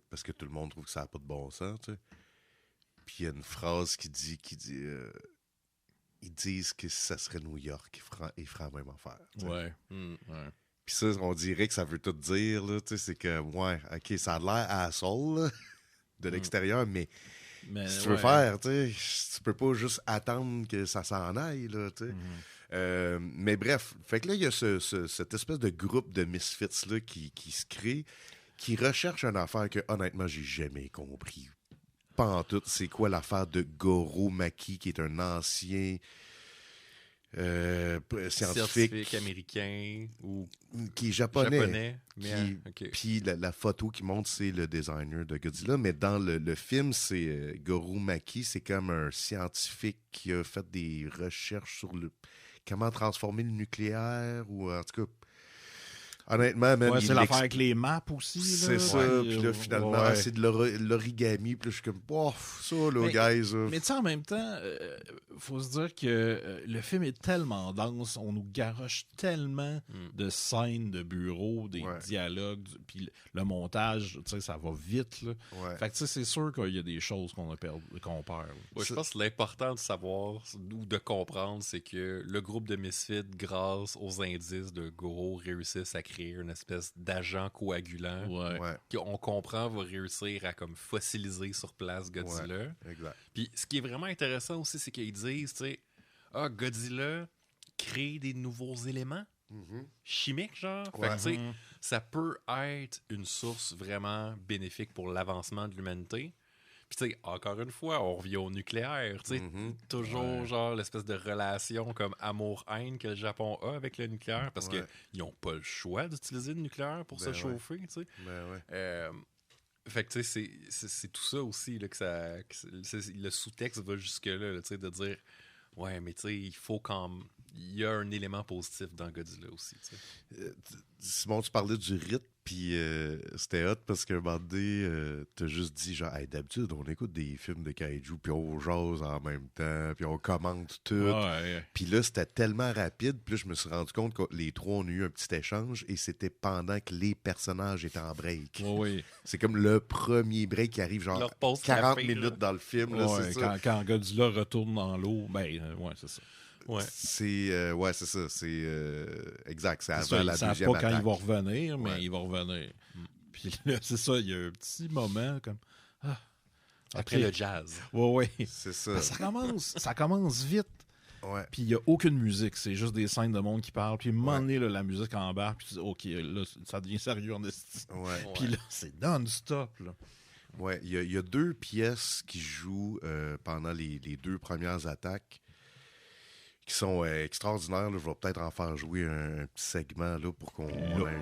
parce que tout le monde trouve que ça n'a pas de bon sens, tu sais. Puis il y a une phrase qui dit ils disent que si ça serait New York, ils feraient la même affaire. Puis ça, on dirait que ça veut tout dire, là, c'est que, OK, ça a l'air asshole, là, de l'extérieur, mais si tu veux faire, tu peux pas juste attendre que ça s'en aille, là, tu sais. Mais bref, fait que là, il y a cette espèce de groupe de misfits, là, qui se crée, qui recherche une affaire que, honnêtement, j'ai jamais compris. Pas en tout, c'est quoi l'affaire de Goro Maki, qui est un ancien scientifique américain ou qui est japonais. Okay. Puis la photo qui montre, c'est le designer de Godzilla, mais dans le film, c'est Goro Maki, c'est comme un scientifique qui a fait des recherches sur comment transformer le nucléaire, ou en tout cas. Honnêtement, même. C'est l'affaire avec les maps aussi. C'est ça. Puis là, finalement, c'est de l'origami. Puis là, je suis comme, ça, là, guys. Mais tu sais, en même temps, faut se dire que le film est tellement dense. On nous garoche tellement de scènes de bureau, des dialogues. Puis le montage, tu sais, ça va vite. Là. Fait que tu sais, c'est sûr qu'il y a des choses qu'on perd. Je pense que l'important de savoir ou de comprendre, c'est que le groupe de Misfits, grâce aux indices de Goro, réussissent à créer une espèce d'agent coagulant qu'on comprend va réussir à comme fossiliser sur place Godzilla. Exact. Puis ce qui est vraiment intéressant aussi, c'est qu'ils disent, tu sais, Godzilla crée des nouveaux éléments chimiques, genre. Fait que, tu sais, ça peut être une source vraiment bénéfique pour l'avancement de l'humanité. Puis, tu sais, encore une fois, on revient au nucléaire, tu sais, toujours, genre, l'espèce de relation comme amour-haine que le Japon a avec le nucléaire, parce qu'ils n'ont pas le choix d'utiliser le nucléaire pour se chauffer, tu sais. Fait que, tu sais, c'est tout ça aussi, là, le sous-texte va jusque-là, tu sais, de dire, mais tu sais, il faut il y a un élément positif dans Godzilla aussi, tu sais. Simon, tu parlais du rythme, puis c'était hot parce qu'un moment donné, t'as juste dit genre, hey, d'habitude, on écoute des films de kaiju, puis on jase en même temps, puis on commente tout. Puis là, c'était tellement rapide, puis là, je me suis rendu compte que les trois, on a eu un petit échange, et c'était pendant que les personnages étaient en break. C'est comme le premier break qui arrive, genre 40 minutes dans le film. Là, c'est ça. Quand Godzilla retourne dans l'eau, c'est ça. C'est ça. C'est exact. C'est avant ça, la deuxième attaque. Ils savent pas quand il va revenir, mais il va revenir. Puis là, c'est ça, il y a un petit moment comme... Après le jazz. C'est ça. Ça commence vite. Puis il n'y a aucune musique. C'est juste des scènes de monde qui parlent. Puis à un moment donné, là, la musique embarque. Puis tu dis, OK, là, ça devient sérieux en esti. Puis là, c'est non-stop. Il y a deux pièces qui jouent pendant les deux premières attaques, qui sont extraordinaires. Là. Je vais peut-être en faire jouer un petit segment là, pour qu'on ait un animé.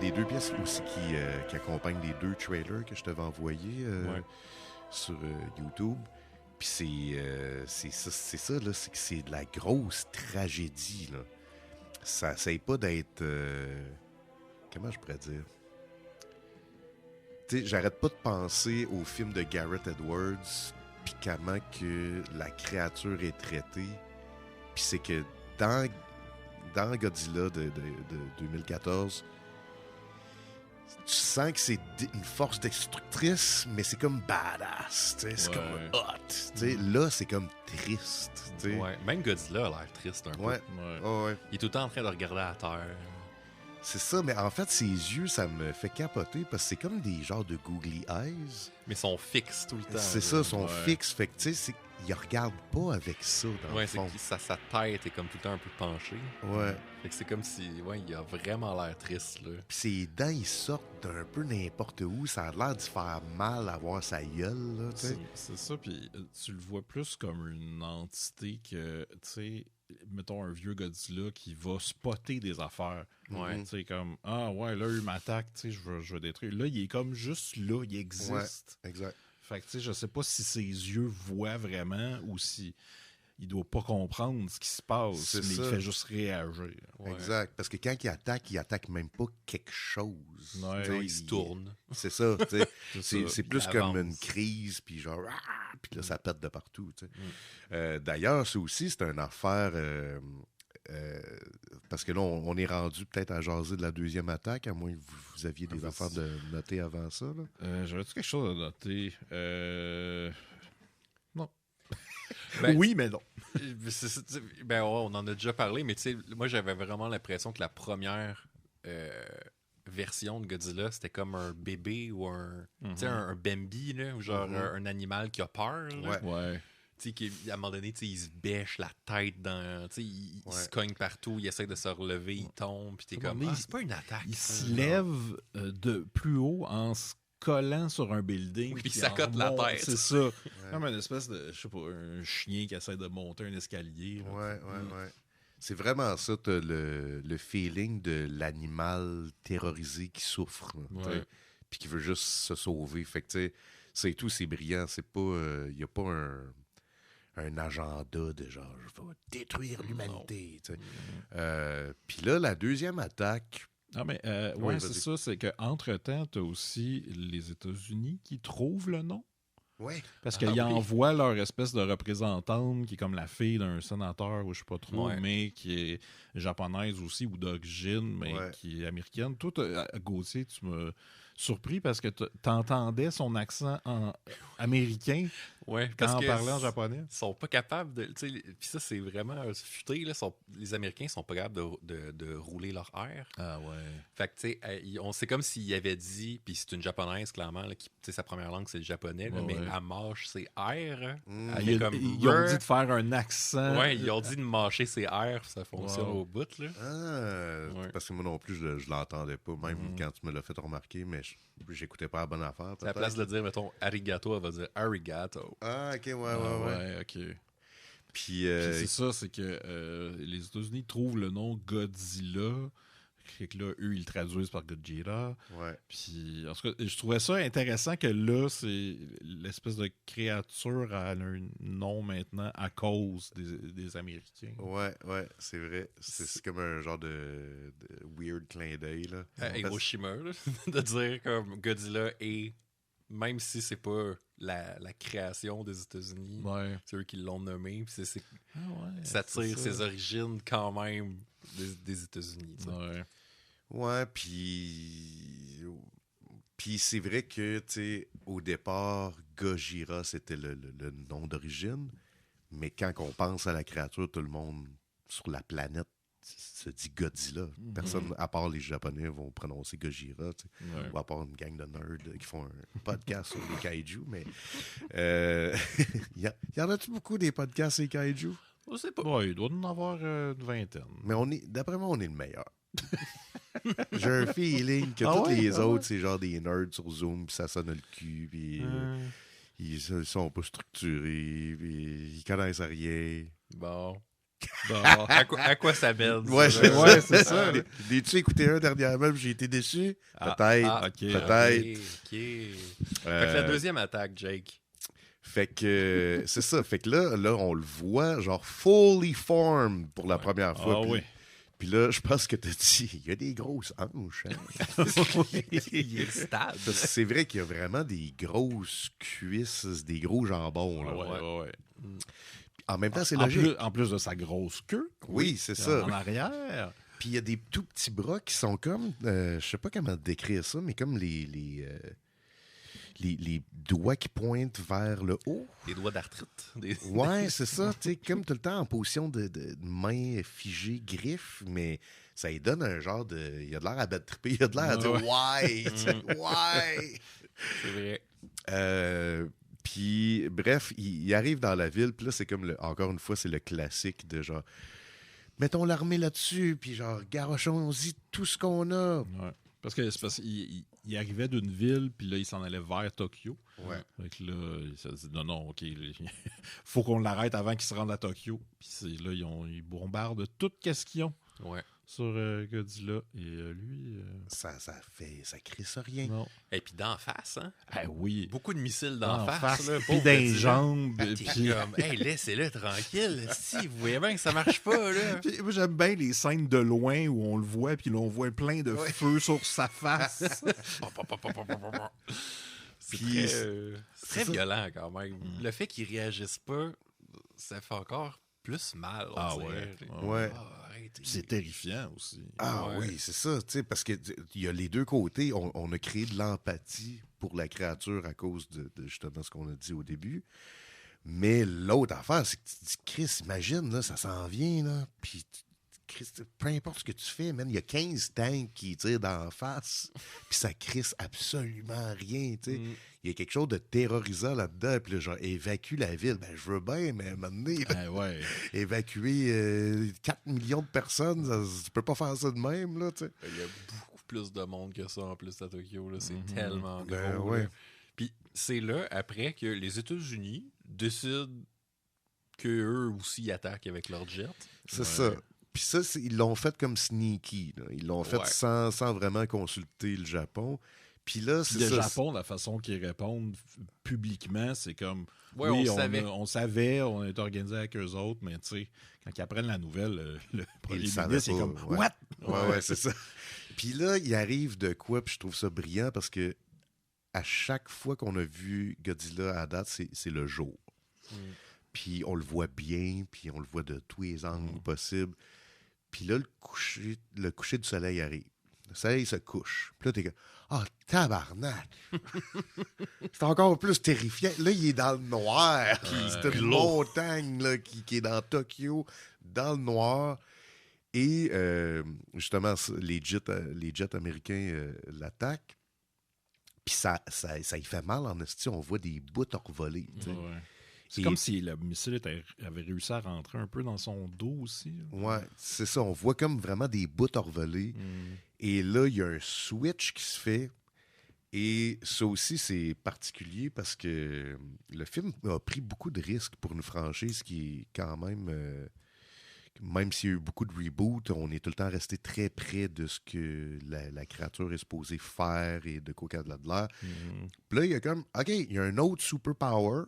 Des deux pièces aussi qui accompagnent les 2 trailers que je t'avais envoyés sur YouTube. Puis c'est ça, là, c'est que c'est de la grosse tragédie. Là. Ça essaye pas d'être... comment je pourrais dire? Tu sais, j'arrête pas de penser au film de Gareth Edwards, puis comment que la créature est traitée. Puis c'est que dans Godzilla de 2014... Tu sens que c'est une force destructrice, mais c'est comme badass. C'est comme hot. Là, c'est comme triste. Ouais. Même Godzilla a l'air triste un peu. Ouais. Il est tout le temps en train de regarder à terre. C'est ça, mais en fait, ses yeux, ça me fait capoter parce que c'est comme des genres de googly eyes. Mais ils sont fixes tout le temps. C'est ça, ils sont fixes. Fait que, tu sais, il regarde pas avec ça, dans le fond. Sa tête est comme tout le temps un peu penchée. Ouais. Fait que c'est comme si, il a vraiment l'air triste, là. Puis ses dents, ils sortent d'un peu n'importe où. Ça a l'air de faire mal à voir sa gueule, là, tu sais. C'est ça, puis tu le vois plus comme une entité que, tu sais, mettons un vieux Godzilla qui va spotter des affaires. Ouais. Tu sais, comme, ah ouais, là, il m'attaque, tu sais, je veux détruire. Là, il est comme juste là, il existe. Ouais, exact. Fait que, tu sais, je sais pas si ses yeux voient vraiment ou si il doit pas comprendre ce qui se passe, mais il fait juste réagir. Ouais. Exact. Parce que quand il attaque même pas quelque chose. Ouais, il se tourne. C'est ça. c'est plus comme avance. une crise, puis genre, puis là, ça pète de partout. D'ailleurs, ça aussi, c'est une affaire. Parce que là, on est rendu peut-être à jaser de la deuxième attaque, à moins que vous aviez des affaires de noter avant ça. J'aurais-tu quelque chose à noter? Non. Ben, oui, mais non. On en a déjà parlé, mais tu sais, moi, j'avais vraiment l'impression que la première version de Godzilla, c'était comme un bébé ou un Bambi, là, ou genre un animal qui a peur. Là. Ouais. À un moment donné, il se bêche la tête dans. Il se cogne partout, il essaie de se relever, il tombe, puis t'es comme. C'est pas une attaque. Il se lève de plus haut en se collant sur un building. Puis ça cote la tête. C'est ça. Comme une espèce de, je sais pas, un chien qui essaie de monter un escalier. Ouais. C'est vraiment ça, t'as le feeling de l'animal terrorisé qui souffre. Puis qui veut juste se sauver. Fait que, tu sais, c'est tout, c'est brillant. C'est pas. Il n'y a pas un agenda de genre, je vais détruire l'humanité. Puis là, la deuxième attaque. Ah, mais c'est ça, c'est qu'entre-temps, tu as aussi les États-Unis qui trouvent le nom. Ouais. Parce qu'ils envoient leur espèce de représentante qui est comme la fille d'un sénateur, ou je sais pas trop, mais qui est japonaise aussi, ou d'origine, mais qui est américaine. Toi, Gauthier, tu m'as surpris parce que t'entendais son accent américain quand on parlait en japonais. Ils sont pas capables de... Puis ça, c'est vraiment futé. Là, les Américains sont pas capables de rouler leur R. Ah ouais. Fait que, tu sais, c'est comme s'ils avaient dit, puis c'est une japonaise, clairement, là, sa première langue, c'est le japonais, là, mais elle mâche ses R. Ils ont dit de faire un accent. Ouais, ils ont dit de mâcher ses R, ça fonctionne au bout. Là. Parce que moi non plus, je l'entendais pas, même quand tu me l'as fait remarquer, mais j'écoutais pas la bonne affaire. À la place de dire, mettons, arigato, elle va dire arigato. Ah, ok, ouais. Ok. Puis c'est ça, c'est que les États-Unis trouvent le nom Godzilla. Fait que là, eux, ils le traduisent par Godzilla. Ouais. Puis, en tout cas, je trouvais ça intéressant que là, c'est l'espèce de créature a un nom maintenant à cause des Américains. Ouais, c'est vrai. C'est comme un genre de weird clin d'œil, là. Hiroshima, là, de dire comme Godzilla est, même si c'est pas la création des États-Unis, c'est eux qui l'ont nommé. Puis ça tire ses origines quand même des États-Unis. Ouais, puis c'est vrai que, tu sais, au départ, Gojira, c'était le nom d'origine, mais quand on pense à la créature, tout le monde sur la planète se dit Godzilla. Personne, à part les Japonais, vont prononcer Gojira. Tu sais. Ouais. Ou à part une gang de nerds qui font un podcast sur les kaiju. Mais y en a-tu beaucoup des podcasts sur les kaiju? Je sais pas. Ouais, il doit en avoir une vingtaine. Mais d'après moi, on est le meilleur. J'ai un feeling que Ah tous ouais? les Ah autres, ouais? c'est genre des nerds sur Zoom, puis ça sonne le cul, puis ils sont pas structurés, puis ils connaissent rien. Bon. Bon. À quoi ça mène? Ouais, ça, c'est là? Ouais, c'est ça. L'as-tu écouté un dernièrement, puis j'ai été déçu? Ah, Peut-être. ok. Peut-être. Ok. Fait que la deuxième attaque, Jake. Fait que c'est ça. Fait que là, on le voit, genre fully formed pour la première fois. Ah puis, oui. puis là, je pense que t'as dit, il y a des grosses hanches. Hein? Il est stable. Parce que c'est vrai qu'il y a vraiment des grosses cuisses, des gros jambons. Là. Ouais. En même temps, c'est En logique. plus de sa grosse queue. Oui, c'est ça. En arrière. Puis il y a des tout petits bras qui sont comme, je sais pas comment décrire ça, mais comme les doigts qui pointent vers le haut. Des doigts d'arthrite. Ouais, c'est ça. Tu sais, comme tout le temps en position de main figée, griffe, mais ça lui donne un genre de. Il a de l'air à bad tripper, il a de l'air à dire ouais, tu sais, ouais. C'est vrai. Puis, bref, il arrive dans la ville, puis là, c'est comme, encore une fois, c'est le classique de genre, mettons l'armée là-dessus, puis genre, garochons-y tout ce qu'on a. Ouais. Parce qu'il il arrivait d'une ville, puis là, il s'en allait vers Tokyo. Ouais. Fait que là, il s'est dit non, OK, faut qu'on l'arrête avant qu'il se rende à Tokyo. Puis là, ils bombardent tout ce qu'ils ont Ouais. sur Godzilla. Et lui. Ça crisse rien. Non. Et puis d'en face, hein? Ah oui. Beaucoup de missiles d'en En face. Là, puis pauvre dans les Godzilla. jambes. Ah, t'es puis- comme, hey, laissez-le tranquille. Si, vous voyez bien que ça marche pas, là. Puis moi, j'aime bien les scènes de loin où on le voit, puis là, on voit plein de feu sur sa face. C'est Puis, très ça. violent quand même. Le fait qu'ils réagissent pas, ça fait encore plus mal. On Ah dirait. Ouais. Ah, arrêtez. C'est terrifiant aussi. Ah Ouais. oui, c'est ça, tu sais, parce que il y a les deux côtés. On a créé de l'empathie pour la créature à cause de justement ce qu'on a dit au début. Mais l'autre affaire, c'est que tu te dis, Chris, imagine, là, ça s'en vient, là, puis Chris, peu importe ce que tu fais, man, il y a 15 tanks qui tirent d'en face, puis ça crisse absolument rien, tu sais. Il y a quelque chose de terrorisant là-dedans, puis là, genre, évacue la ville. Ben, je veux bien, mais à un moment donné, là, Ah ouais. évacuer 4 millions de personnes, tu peux pas faire ça de même, là, tu sais. Il y a beaucoup plus de monde que ça en plus à Tokyo. Là. C'est Mhm. tellement Ben gros. ouais. là. Puis c'est là, après, que les États-Unis décident qu'eux aussi attaquent avec leur jet. C'est Ouais. ça. Puis ça, ils l'ont fait comme sneaky. Là. Ils l'ont fait Ouais. sans vraiment consulter le Japon. Puis là, Puis c'est le ça. Japon, la façon qu'ils répondent publiquement, c'est comme Ouais, oui, on savait. on savait, on est organisé avec eux autres, mais tu sais, quand ils apprennent la nouvelle, le premier savaient ministre est pas, comme ouais. What? Ouais, c'est ça. Puis là, il arrive de quoi, puis je trouve ça brillant parce que à chaque fois qu'on a vu Godzilla à date, c'est le jour. Puis on le voit bien, puis on le voit de tous les angles possibles. Puis là, le coucher du soleil arrive. Le soleil se couche. Puis là, t'es comme, ah, tabarnak! C'est encore plus terrifiant. Là, il est dans le noir. Puis c'est une montagne là, qui est dans Tokyo, dans le noir. Et justement, les jets américains l'attaquent. Puis ça y fait mal en esti. On voit des bouts revolés. tu sais. Ouais. C'est Et- comme si le missile avait réussi à rentrer un peu dans son dos aussi. là. Ouais, c'est ça. On voit comme vraiment des bouts revolés. Et là, il y a un switch qui se fait. Et ça aussi, c'est particulier parce que le film a pris beaucoup de risques pour une franchise qui est quand même... même s'il y a eu beaucoup de reboots, on est tout le temps resté très près de ce que la créature est supposée faire et de quoi qu'elle a de l'air. Puis là, il y a comme... OK, il y a un autre superpower.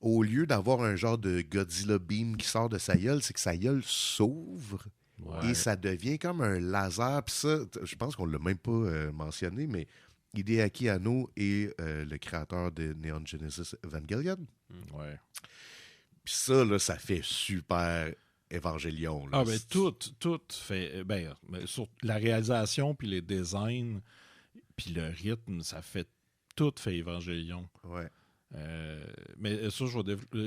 Au lieu d'avoir un genre de Godzilla Beam qui sort de sa gueule, c'est que sa gueule s'ouvre Ouais. et ça devient comme un laser. Puis ça, je pense qu'on ne l'a même pas mentionné, mais Hideaki Anno est le créateur de Neon Genesis Evangelion. Ouais. Puis ça, là, ça fait super Evangelion. Là. Ah, ben tout fait. Ben, sur la réalisation, puis les designs, puis le rythme, ça fait tout fait Évangélion. Ouais. Mais ça,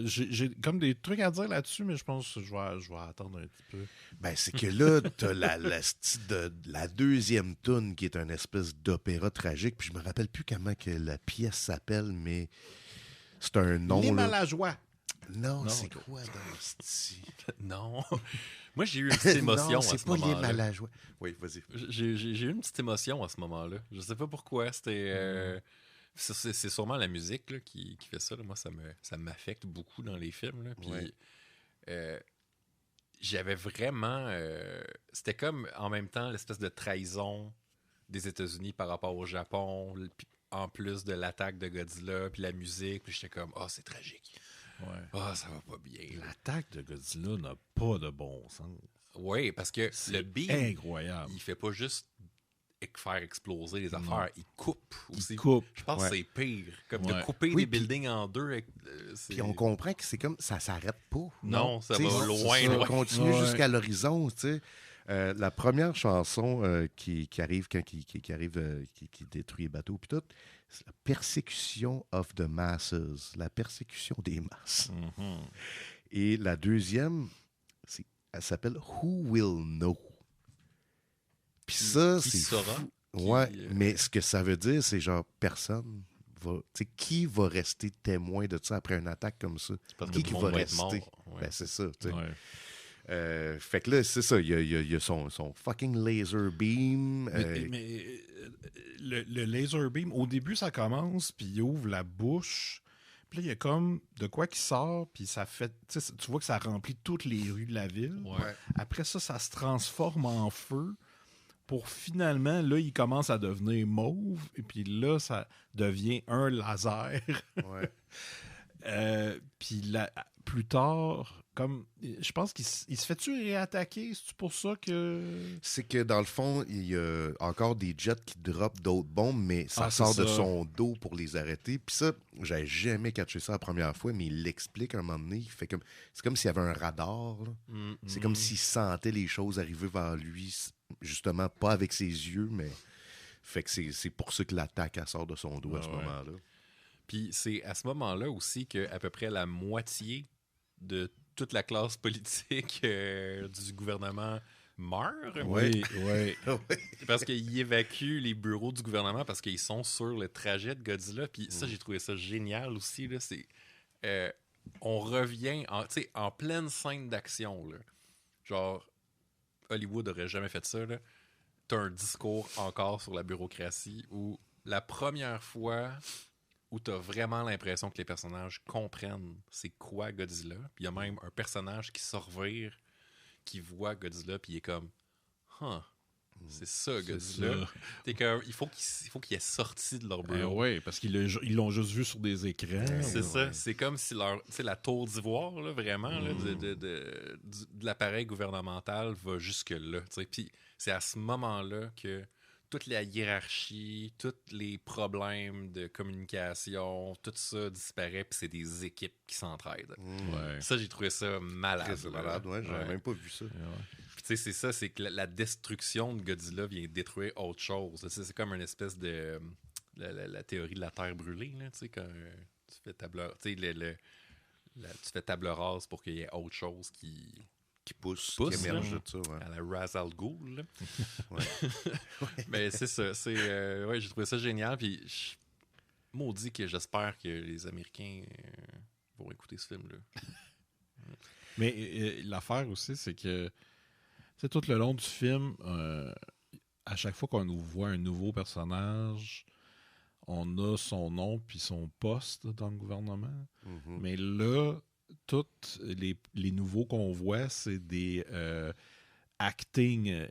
j'ai comme des trucs à dire là-dessus, mais je pense que je vais attendre un petit peu. Ben, c'est que là, t'as la deuxième toune qui est une espèce d'opéra tragique, puis je me rappelle plus comment que la pièce s'appelle, mais c'est un nom. Les là. Malajoie. Non, Non, c'est ok. quoi dans ce style? Non. Moi, j'ai eu une petite émotion Non, à c'est ce pas les moment-là. Malajoie. Oui, vas-y. J'ai eu une petite émotion à ce moment-là. Je sais pas pourquoi. C'était. C'est sûrement la musique là, qui fait ça. Là. Moi, ça m'affecte beaucoup dans les films. Là. Puis, Ouais. j'avais vraiment. C'était comme en même temps l'espèce de trahison des États-Unis par rapport au Japon. Puis en plus de l'attaque de Godzilla, puis la musique. Puis j'étais comme, c'est tragique. Ouais. Ça va pas bien. Là. L'attaque de Godzilla n'a pas de bon sens. Oui, parce que C'est le beat, incroyable. il fait pas juste faire exploser les affaires, il coupe aussi. Il coupe. Je pense Ouais. que c'est pire. Comme Ouais. de couper Oui, des buildings en deux. Puis on comprend que c'est comme ça s'arrête pas. Non, ça Tu sais, va loin, ça loin. continue Ouais. jusqu'à l'horizon, tu sais. La première chanson qui arrive quand qui détruit les bateaux puis tout, c'est la persécution of the masses, la persécution des masses. Mhm. Et la deuxième, elle s'appelle Who Will Know. Puis ça, Qui c'est saura? fou. Qui, Ouais, mais ce que ça veut dire, c'est genre personne va, tu sais, qui va rester témoin de ça après une attaque comme ça? Parce que Qui tout le va monde va être rester? mort. Ouais. Ben, c'est ça, tu sais. Ouais. Fait que là, c'est ça, il y a son fucking laser beam. Mais le laser beam, au début, ça commence, puis il ouvre la bouche. Puis là, il y a comme de quoi qui sort, puis ça fait. Tu vois que ça remplit toutes les rues de la ville. Ouais. Après ça, ça se transforme en feu. Pour finalement, là, il commence à devenir mauve. Et puis là, ça devient un laser. Ouais. Puis là, plus tard, comme je pense qu'il se fait-tu réattaquer? C'est-tu pour ça que. C'est que dans le fond, il y a encore des jets qui dropent d'autres bombes, mais ça Ah, c'est sort de ça. son dos pour les arrêter. Puis ça, j'avais jamais catché ça la première fois, mais il l'explique un moment donné. Il fait comme. C'est comme s'il y avait un radar. Là. Mm. C'est comme s'il sentait les choses arriver vers lui, justement, pas avec ses yeux, mais. Fait que c'est pour ça que l'attaque, elle sort de son dos à ce Ouais. moment-là. Puis c'est à ce moment-là aussi qu'à peu près la moitié de toute la classe politique du gouvernement meurt. Oui, oui. Parce qu'ils évacuent les bureaux du gouvernement parce qu'ils sont sur le trajet de Godzilla. Puis ça, j'ai trouvé ça génial aussi. Là, c'est, on revient en pleine scène d'action. Là. Genre, Hollywood aurait jamais fait ça. Là. T'as un discours encore sur la bureaucratie où la première fois où t'as vraiment l'impression que les personnages comprennent c'est quoi Godzilla. Puis il y a même un personnage qui se revire, qui voit Godzilla, puis il est comme « Huh, c'est ça Godzilla. » T'es comme, il faut qu'il ait sorti de leur bureau. Oui, parce qu'ils l'ont juste vu sur des écrans. C'est ça. Ouais. C'est comme si la tour d'ivoire, là, vraiment, là, de l'appareil gouvernemental va jusque-là. Puis c'est à ce moment-là que toute la hiérarchie, tous les problèmes de communication, tout ça disparaît, puis c'est des équipes qui s'entraident. Ouais. Ça, j'ai trouvé ça malade. Très malade, ouais, j'avais même pas vu ça. Puis tu sais, c'est ça, c'est que la destruction de Godzilla vient détruire autre chose. Tu sais, c'est comme une espèce de... La théorie de la terre brûlée, là, tu sais, quand tu fais table... Tu sais, tu fais table rase pour qu'il y ait autre chose qui Pousse, pousse, qui émerge là. de ça, ouais. à la Ra's al Ghul. Là. Ouais. Mais c'est ça. Ouais, j'ai trouvé ça génial. Puis, maudit que j'espère que les Américains vont écouter ce film-là. Mais l'affaire aussi, c'est que tout le long du film, à chaque fois qu'on nous voit un nouveau personnage, on a son nom puis son poste dans le gouvernement. Mhm. Mais là, tous les nouveaux qu'on voit, c'est des acting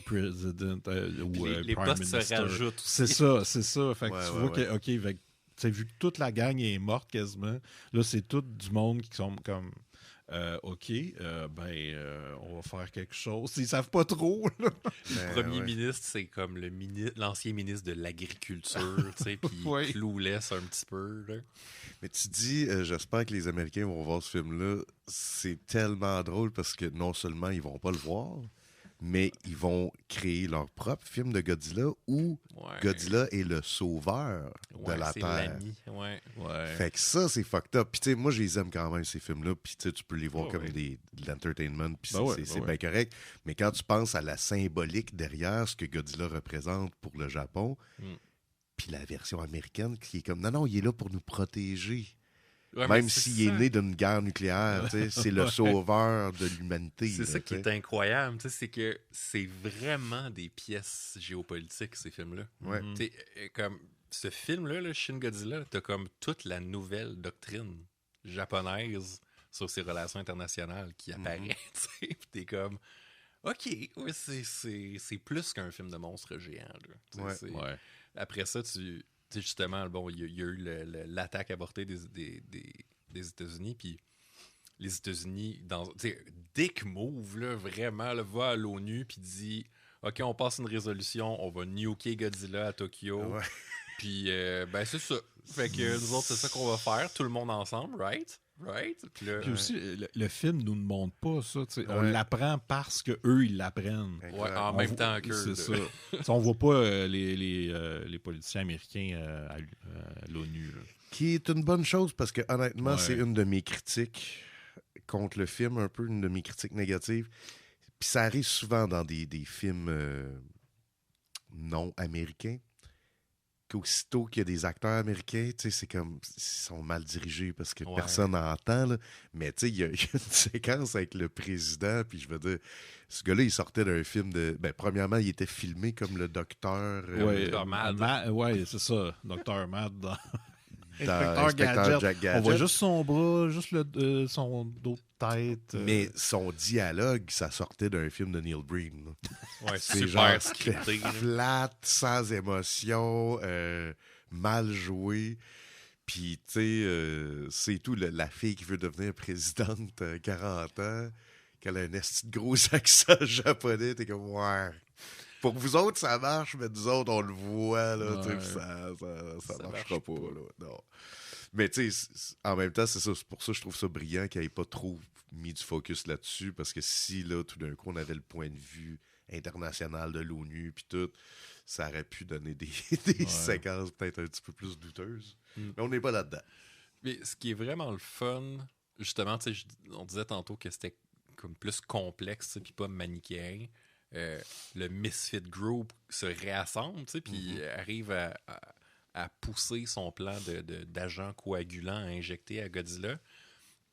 president ou Les prime postes se minister. rajoutent aussi. C'est ça. Fait que Ouais, tu ouais, vois ouais. que, OK, fait que, tu sais, vu que toute la gang est morte quasiment, là, c'est tout du monde qui sont comme, OK, on va faire quelque chose. Ils savent pas trop, là. Le premier ministre, c'est comme l'ancien ministre de l'Agriculture, tu sais, puis Ouais. il cloulesse un petit peu, là. Mais tu dis, j'espère que les Américains vont voir ce film-là. C'est tellement drôle parce que non seulement ils vont pas le voir, mais ils vont créer leur propre film de Godzilla où Ouais. Godzilla est le sauveur de Ouais, la c'est Terre. l'ami. Ouais. Fait que ça, c'est fucked up. Puis tu sais, moi, je les aime quand même, ces films-là. Puis tu sais, tu peux les voir Ouais, comme ouais. de l'entertainment, puis Ben ouais, c'est ben bien correct. Mais quand tu penses à la symbolique derrière ce que Godzilla représente pour le Japon, puis la version américaine qui est comme, non, il est là pour nous protéger. Ouais, mais Même c'est s'il est ça. né d'une guerre nucléaire, tu sais, c'est le sauveur de l'humanité. C'est là, ça qui tu est sais. incroyable, tu sais, c'est que c'est vraiment des pièces géopolitiques, ces films-là. Ouais. Tu sais, comme ce film-là, là, Shin Godzilla, t'as comme toute la nouvelle doctrine japonaise sur ces relations internationales qui apparaît, tu sais, pis t'es comme, ok, ouais, c'est plus qu'un film de monstre géant, là. Tu sais, Ouais. c'est- Ouais. Après ça, tu sais, justement, bon, il y a eu l'attaque avortée des États-Unis, puis les États-Unis, tu sais, Dick Move, là, vraiment, là, va à l'ONU, puis dit, OK, on passe une résolution, on va nuker Godzilla à Tokyo, Ouais. puis, ben, c'est ça. Fait que nous autres, c'est ça qu'on va faire, tout le monde ensemble, right? Puis là, Puis aussi, le film nous ne montre pas ça. Tu sais. On Ouais. l'apprend parce qu'eux, ils l'apprennent. ouais, en On même voit- temps que C'est ça. Tu sais, on voit pas les politiciens américains à l'ONU. là. Qui est une bonne chose parce que honnêtement, Ouais. c'est une de mes critiques contre le film, un peu une de mes critiques négatives. Puis ça arrive souvent dans des films non américains. Qu'aussitôt qu'il y a des acteurs américains, tu sais, c'est comme ils sont mal dirigés parce que Ouais. personne n'entend. Là. Mais tu sais, il y a une séquence avec le président, puis je veux dire, ce gars-là, il sortait d'un film de. Ben, premièrement, il était filmé comme le docteur Dr. Mad. Ouais, c'est ça. Dr. Mad dans dans Inspecteur Inspecteur Gadget. Jack On Gadget. voit juste son bras, juste son dos de tête. Mais son dialogue, ça sortait d'un film de Neil Breen. là. Ouais, C'est super genre scripté. là. flat, sans émotion, mal joué. Puis, tu sais, c'est tout. La fille qui veut devenir présidente à 40 ans, qu'elle a un esti de gros accent japonais, t'es comme, ouais. Pour vous autres, ça marche, mais nous autres, on le voit, là, tu sais, Ouais. puis ça Ça marchera marche pas, là. Non. Mais, tu sais, en même temps, c'est ça. C'est pour ça que je trouve ça brillant qu'il n'ait pas trop mis du focus là-dessus, parce que si, là, tout d'un coup, on avait le point de vue international de l'ONU, puis tout, ça aurait pu donner des séquences peut-être un petit peu plus douteuses. Mm. Mais on n'est pas là-dedans. Mais ce qui est vraiment le fun, justement, tu sais, on disait tantôt que c'était comme plus complexe, tu sais, puis pas manichéen. Le Misfit Group se réassemble, tu sais, puis arrive à pousser son plan d'agent coagulant à injecter à Godzilla,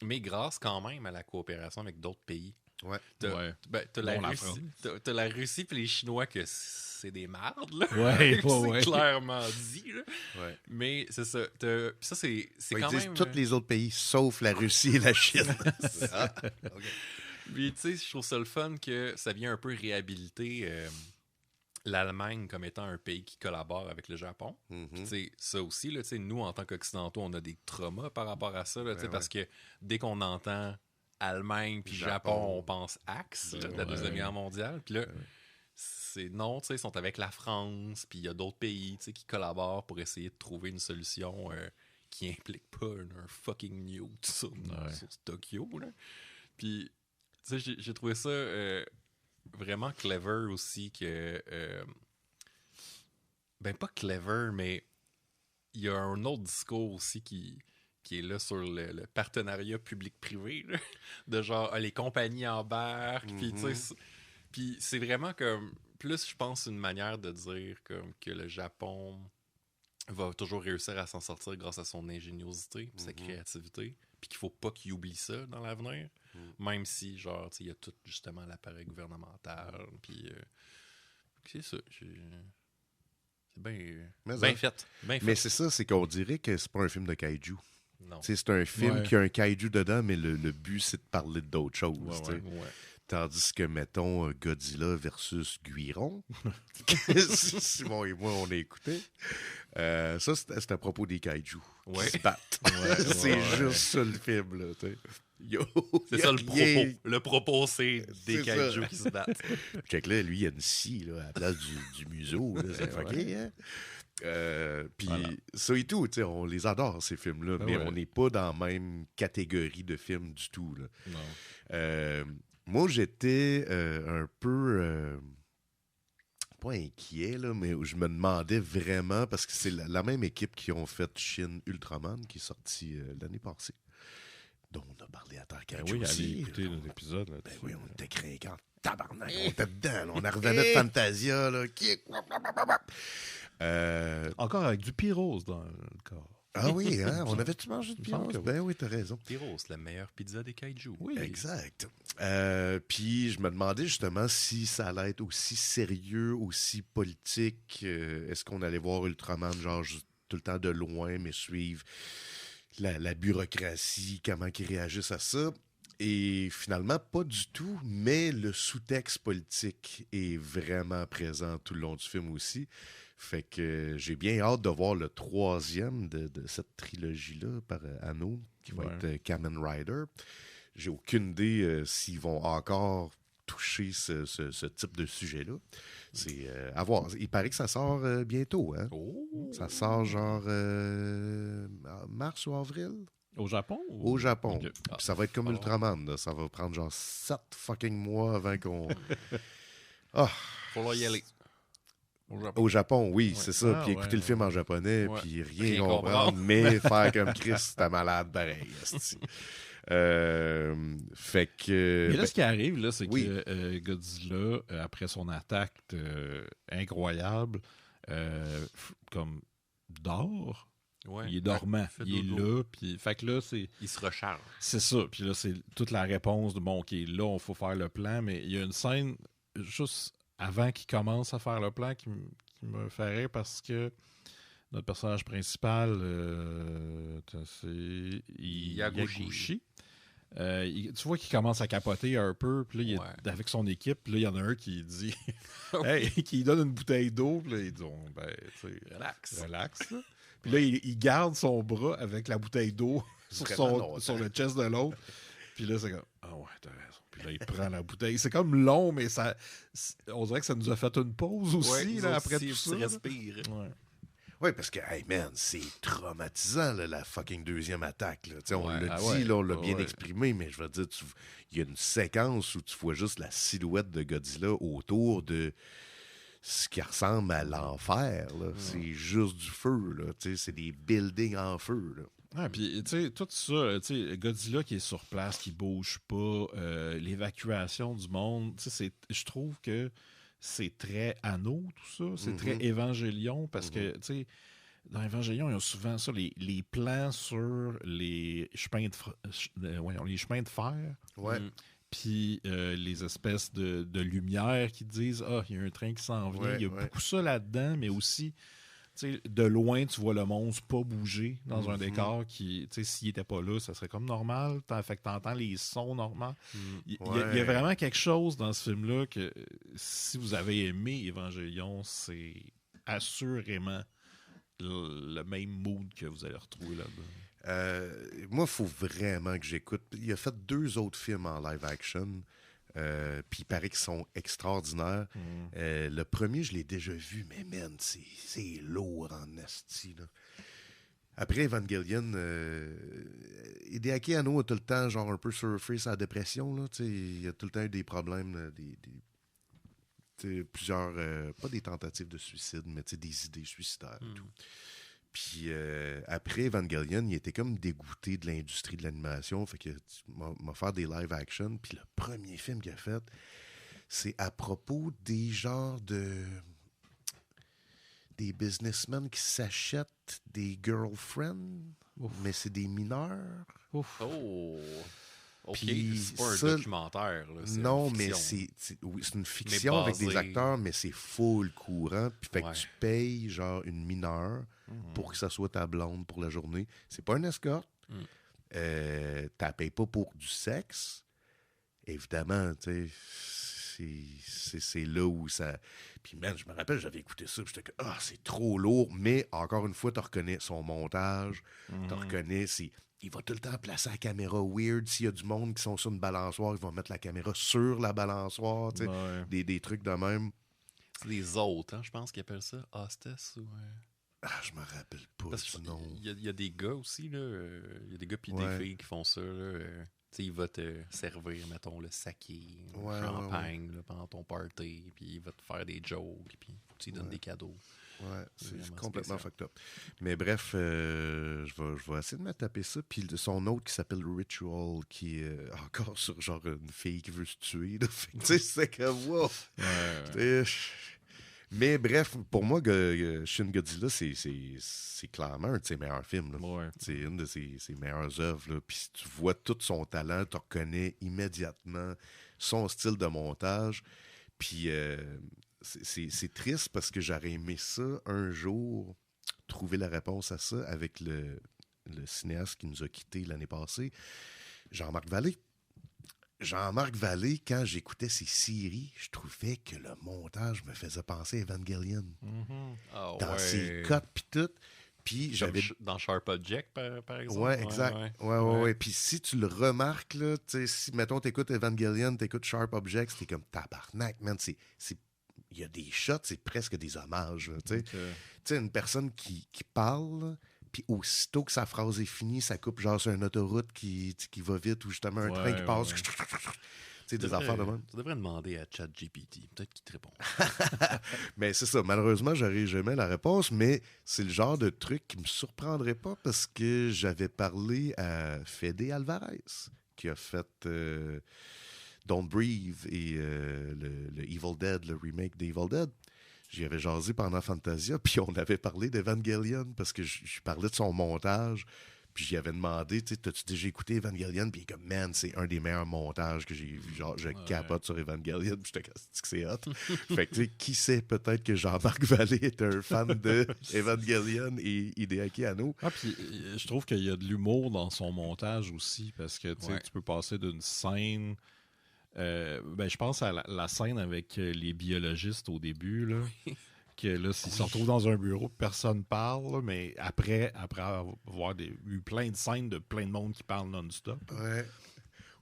mais grâce quand même à la coopération avec d'autres pays. Ouais. Ouais. T'as Dont la la France. Russie, t'as la Russie puis les Chinois que c'est des mardes, là. Ouais, c'est ouais. clairement dit, là. Ouais. Mais c'est ça. Puis ça, c'est Ouais, quand ils disent même... tous les autres pays, sauf la Russie et la Chine. Ah, ok. Puis, tu sais, je trouve ça le fun que ça vient un peu réhabiliter l'Allemagne comme étant un pays qui collabore avec le Japon. Mhm. Puis, tu sais, ça aussi, là, tu sais, nous, en tant qu'Occidentaux, on a des traumas par rapport à ça, là, tu sais, Ouais, parce que dès qu'on entend Allemagne puis Japon. Japon, on pense Axe, là, de la Ouais. Deuxième Guerre mondiale. Puis là, c'est non, tu sais, ils sont avec la France, puis il y a d'autres pays, tu sais, qui collaborent pour essayer de trouver une solution qui implique pas un fucking nuke sur Tokyo, là. Puis, tu sais, j'ai trouvé ça vraiment clever aussi que... ben, pas clever, mais il y a un autre discours aussi qui est là sur le partenariat public-privé, là, de genre, les compagnies embarquent, puis tu sais, puis c'est vraiment comme, plus je pense une manière de dire comme que le Japon va toujours réussir à s'en sortir grâce à son ingéniosité, puis sa créativité, puis qu'il faut pas qu'il oublie ça dans l'avenir, même si, genre, tu sais, il y a tout justement l'appareil gouvernemental, puis c'est ça, c'est bien fait. Bien fait. Mais c'est ça, c'est qu'on dirait que c'est pas un film de kaiju. Non. Tu sais, c'est un film Ouais. qui a un kaiju dedans, mais le but, c'est de parler d'autres choses. Ouais, tu sais. Ouais. Tandis que, mettons, Godzilla versus Guiron, Simon et moi, on a écouté. Ça, c'est à propos des kaiju Ouais. qui se battent. C'est juste ça le film, là. Tu sais. Yo, C'est y a ça le rien. propos. Le propos, c'est des C'est kaiju ça. qui se battent. Check là, lui, il y a une scie là, à la place du museau. Là, c'est fucké, hein? Puis Voilà. ça et tout, tu sais, on les adore, ces films-là, Ben mais ouais. on n'est pas dans la même catégorie de films du tout. Là. Non. Moi, j'étais un peu... pas inquiet, là, mais je me demandais vraiment, parce que c'est la même équipe qui ont fait Shin Ultraman, qui est sorti l'année passée, dont on a parlé à Terre Ben Kaiju oui, allez aussi. écouter notre épisode. Là, Ben oui, on était craquants. Tabarnak, on était dedans. Là. On en revenait de Fantasia. Là. Encore avec du pyrose dans le corps. Ah oui, hein? On avait-tu mangé de Il me semble pyrose? que oui. Ben oui, t'as raison. Pyros, la meilleure pizza des kaiju. Oui. Exact. Puis je me demandais justement si ça allait être aussi sérieux, aussi politique. Est-ce qu'on allait voir Ultraman, genre, juste tout le temps de loin, mais suivre la bureaucratie, comment ils réagissent à ça? Et finalement, pas du tout, mais le sous-texte politique est vraiment présent tout le long du film aussi. Fait que j'ai bien hâte de voir le troisième de cette trilogie-là par Anno, qui va être Kamen Rider. J'ai aucune idée s'ils vont encore toucher ce type de sujet-là. C'est à voir. Il paraît que ça sort bientôt. Hein? Oh! Ça sort genre mars ou avril? Au Japon? Au Japon. Ok. Puis ça va être comme Ultraman. Là. Ça va prendre genre 7 fucking mois avant qu'on... Faut y aller. Au Japon, oui, Ouais. c'est ça. Ah, Puis écouter ouais, le film en japonais, Ouais. puis rien Rien comprendre, comprendre. mais faire comme Chris, t'es malade pareil. esti. Fait que... Mais là, ce qui arrive, là, c'est oui. que Godzilla, après son attaque incroyable, comme dort. Ouais. Il est dormant. Fait Il est dodo. là. Puis, fait que là, Il se recharge. c'est ça. Puis là, c'est toute la réponse de bon, OK, là, il faut faire le plan. Mais il y a une scène juste avant qu'il commence à faire le plan qui me fait rire parce que notre personnage principal, c'est Yaguchi. Tu vois qu'il commence à capoter un peu, puis là, il est Ouais. avec son équipe, puis là, il y en a un qui dit, hey, qui lui donne une bouteille d'eau, puis là, il dit, oh, ben, tu sais, relax. Là. Puis là, il garde son bras avec la bouteille d'eau sur le chest de l'autre, puis là, c'est comme, ah ouais, t'as raison. Puis là, il prend la bouteille. C'est comme long, mais on dirait que ça nous a fait une pause aussi, là, après tout ça. Respire. Ouais. Oui, parce que, hey man, c'est traumatisant, là, la fucking deuxième attaque. Là. On Ouais, l'a ah dit, ouais. là, on l'a bien Ouais. exprimé, mais je veux dire, il y a une séquence où tu vois juste la silhouette de Godzilla autour de ce qui ressemble à l'enfer. Là. C'est juste du feu. Là. C'est des buildings en feu. Là. Ah, puis, tu sais, tout ça, tu sais, Godzilla qui est sur place, qui bouge pas, l'évacuation du monde, tu sais, je trouve que c'est très Anno, tout ça. C'est très Évangélion, parce que, tu sais, dans Évangélion, il y a souvent ça, les plans sur les chemins les chemins de fer, Ouais. puis les espèces de lumière qui disent « Ah, il y a un train qui s'en vient. Ouais, Il y a ouais. beaucoup ça là-dedans, mais aussi... Tu sais, de loin, tu vois le monstre pas bouger dans un décor qui, tu sais, s'il était pas là, ça serait comme normal. Fait que t'entends les sons normaux. Il y a vraiment quelque chose dans ce film-là que, si vous avez aimé Évangélion, c'est assurément le même mood que vous allez retrouver là-dedans. Moi, il faut vraiment que j'écoute. Il a fait 2 autres films en live action. Puis il paraît qu'ils sont extraordinaires. Le premier, je l'ai déjà vu, mais man, c'est lourd en esti. Là. Après Evangelion, Hideaki Anno a tout le temps genre un peu surfé sa dépression. Là, il a tout le temps eu des problèmes, plusieurs, pas des tentatives de suicide, mais des idées suicidaires et tout. Puis après Evangelion, il était comme dégoûté de l'industrie de l'animation. Fait que m'a fait des live action. Puis le premier film qu'il a fait, c'est à propos des genres des businessmen qui s'achètent des girlfriends, mais c'est des mineurs. Ouf. Oh! OK, Puis c'est pas un ça, documentaire. Là, Non, une mais fiction. c'est une fiction avec des basé- acteurs, mais c'est full courant. Puis fait Ouais. que tu payes genre une mineure pour que ça soit ta blonde pour la journée. C'est pas une escorte. T'as payes pas pour du sexe. Évidemment, tu sais, c'est là où ça... Puis man, je me rappelle, j'avais écouté ça, puis j'étais comme, c'est trop lourd. Mais encore une fois, tu reconnais son montage, tu reconnais... Il va tout le temps placer la caméra weird. S'il y a du monde qui sont sur une balançoire, ils vont mettre la caméra sur la balançoire. Tu sais, Ouais. des trucs de même. C'est des autres, hein, je pense qu'ils appellent ça. Hostess ou... Je me rappelle pas Parce du nom. qu'il y a des gars aussi, là. Il y a des gars puis Ouais. des filles qui font ça, là. sais, il va te servir, mettons, le saké, le champagne là, pendant ton party, puis il va te faire des jokes, puis tu lui donnes des cadeaux. Ouais, c'est complètement fucked up. Mais bref, je vais essayer de me taper ça. Puis son autre qui s'appelle Ritual, qui est encore sur genre une fille qui veut se tuer. Tu sais, c'est comme wow. Mais bref, pour moi, Shin Godzilla, c'est clairement un de ses meilleurs films. C'est une de ses meilleures œuvres. Puis tu vois tout son talent, tu reconnais immédiatement son style de montage. Puis c'est triste parce que j'aurais aimé ça un jour, trouver la réponse à ça avec le cinéaste qui nous a quittés l'année passée, Jean-Marc Vallée. Jean-Marc Vallée, quand j'écoutais ses séries, je trouvais que le montage me faisait penser à Evangelion. Dans ses cotes pis tout. Puis j'avais... Dans Sharp Object, par exemple. Ouais, exact. Ouais. Puis si tu le remarques, là, si, mettons, t'écoutes Evangelion, t'écoutes Sharp Objects, t'es comme tabarnak, man. Il y a des shots, c'est presque des hommages. Tu sais, une personne qui parle... Puis aussitôt que sa phrase est finie, ça coupe genre sur une autoroute qui va vite ou justement un train qui passe. Tu sais, des affaires de même. Tu devrais demander à ChatGPT. Peut-être qu'il te répond. Mais c'est ça. Malheureusement, j'aurais jamais la réponse, mais c'est le genre de truc qui me surprendrait pas parce que j'avais parlé à Fede Alvarez, qui a fait Don't Breathe et le Evil Dead, le remake d'Evil Dead. J'y avais jasé pendant Fantasia, puis on avait parlé d'Evangelion, parce que je parlais de son montage, puis j'y avais demandé, tu sais, t'as-tu déjà écouté Evangelion? Puis il est comme, man, c'est un des meilleurs montages que j'ai vu, genre, je capote sur Evangelion, puis j'étais comme, c'est hot. Fait que, tu sais, qui sait, peut-être que Jean-Marc Vallée est un fan de Evangelion et Hideaki Anno. Puis je trouve qu'il y a de l'humour dans son montage aussi, parce que, tu sais, tu peux passer d'une scène... je pense à la scène avec les biologistes au début, là, que là, ils se retrouvent dans un bureau, personne parle, là, mais après avoir eu plein de scènes de plein de monde qui parle non-stop. Ouais.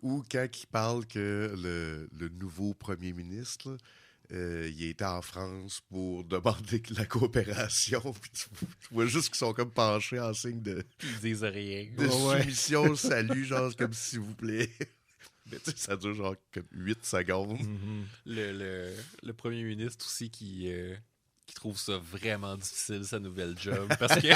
Ou quand il parle que le nouveau premier ministre, il était en France pour demander la coopération, puis tu vois juste qu'ils sont comme penchés en signe de... Ils disent rien. De soumission, salut, genre comme s'il vous plaît. Mais tu sais, ça dure genre comme 8 secondes. Le premier ministre aussi qui trouve ça vraiment difficile, sa nouvelle job, parce que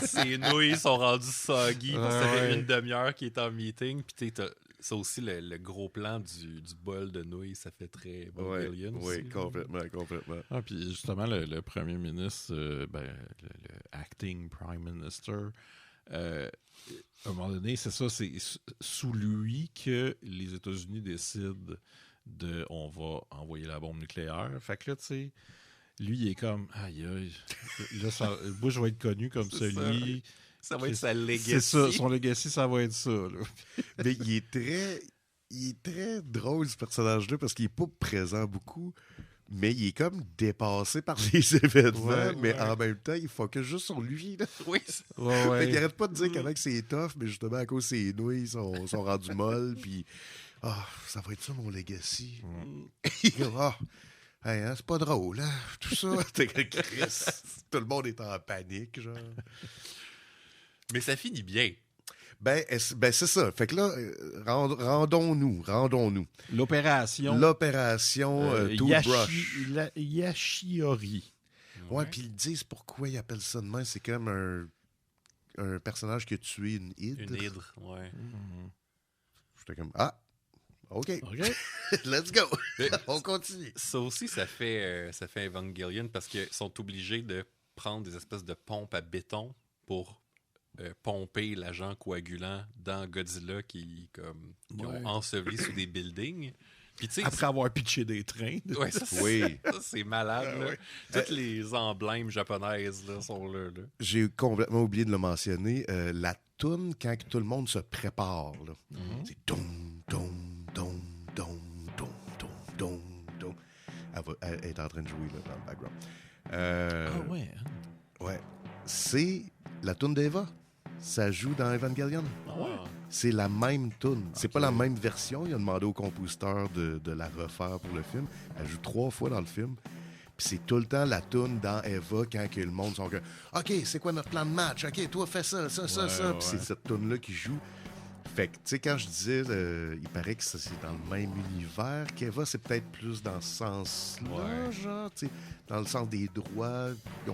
ses nouilles sont rendues soggy, parce que ça fait une demi-heure qu'il est en meeting, puis tu sais, ça aussi, le gros plan du bol de nouilles, ça fait très Evangelion aussi. Oui, complètement. Puis justement, le premier ministre, le acting prime minister... à un moment donné, c'est ça, c'est sous lui que les États-Unis décident on va envoyer la bombe nucléaire. Fait que là, tu sais, lui, il est comme, aïe, là, Bush va être connu comme celui... Ça va être sa legacy. C'est ça, son legacy, ça va être ça. Là. Mais il est très drôle, ce personnage-là, parce qu'il est pas présent beaucoup. Mais il est comme dépassé par les événements, mais en même temps, il focus juste sur lui. Là. Oui. Fait qu'il arrête pas de dire comment c'est tough, mais justement, à cause de ses nouilles sont rendues molles, puis ça va être ça mon legacy. C'est pas drôle, hein? Tout ça. T'es Chris. Tout le monde est en panique, genre. Mais ça finit bien. Ben c'est ça. Fait que là, rendons-nous. L'opération Toothbrush. Yashiori. Ouais, puis ils disent pourquoi ils appellent ça de même. C'est comme un personnage qui a tué une hydre. Une hydre, ouais. J'étais comme, OK. Let's go. On continue. Ça aussi, ça fait Evangelion parce qu'ils sont obligés de prendre des espèces de pompes à béton pour pomper l'agent coagulant dans Godzilla qui ont enseveli sous des buildings. Puis, après avoir pitché des trains. Ouais, ça, c'est malade. Là. Toutes les emblèmes japonaises là, sont là. J'ai complètement oublié de le mentionner. La toune, quand tout le monde se prépare, là, c'est dom, dom, dom, dom, dom, dom, dom, dom. Elle est en train de jouer là, dans le background. Ouais. C'est la toune d'Eva. Ça joue dans Evangelion. C'est la même toune. C'est pas la même version. Il a demandé au compositeur de la refaire pour le film. Elle joue 3 fois dans le film. Puis c'est tout le temps la toune dans Eva quand que le monde sont comme « OK, c'est quoi notre plan de match? OK, toi, fais ça. Puis c'est cette toune-là qui joue. Fait que, tu sais, quand je disais, il paraît que ça, c'est dans le même univers, qu'Eva, c'est peut-être plus dans ce sens-là, genre, tu sais, dans le sens des droits. Ils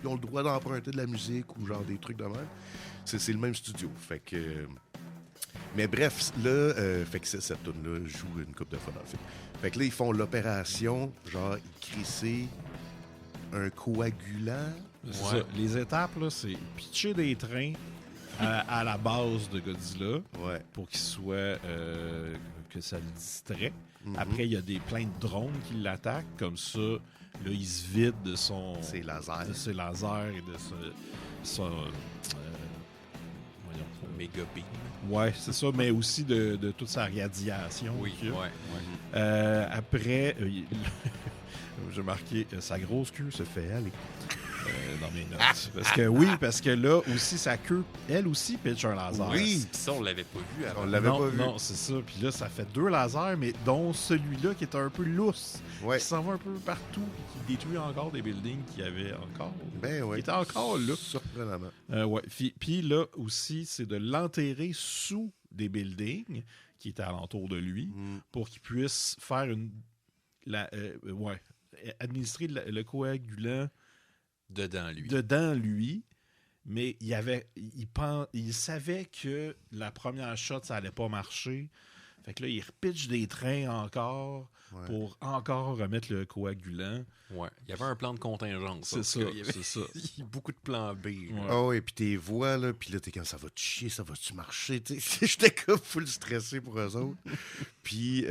ont le droit d'emprunter de la musique ou genre des trucs de même. C'est le même studio. Fait que. Mais bref, là, fait que cette tune-là joue une coupe de fois dans le film. Fait que là, ils font l'opération, genre, ils crissent un coagulant. C'est ça. Les étapes, là, c'est pitcher des trains à la base de Godzilla pour qu'il soit que ça le distrait. Mm-hmm. Après, il y a plein de drones qui l'attaquent. Comme ça, là, il se vide de ses lasers. De ses lasers et de son méga beam. Ouais, c'est ça, mais aussi de toute sa radiation. Oui, après, j'ai marqué sa grosse queue se fait aller. Dans mes notes. Parce que là aussi, sa queue, elle aussi, pitch un laser. Oui, pis ça, on l'avait pas vu avant. On l'avait pas vu. Non, c'est ça. Puis là, ça fait 2 lasers, mais dont celui-là qui est un peu lousse. Ouais. Qui s'en va un peu partout, puis qui détruit encore des buildings qui avaient encore. Ben oui. Qui étaient encore là. Surprenamment. Ouais. Puis là aussi, c'est de l'enterrer sous des buildings qui étaient alentour de lui pour qu'il puisse faire administrer le coagulant dedans lui, mais il savait que la première shot, ça allait pas marcher. Fait que là, il repitche des trains encore pour encore remettre le coagulant. Ouais. Il y avait un plan de contingence. C'est ça, c'est ça. Il y a beaucoup de plans B. Oh, et puis tes voix, là, puis là, t'es comme, ça va-tu chier, ça va-tu marcher? J'étais comme full stressé pour eux autres. Puis,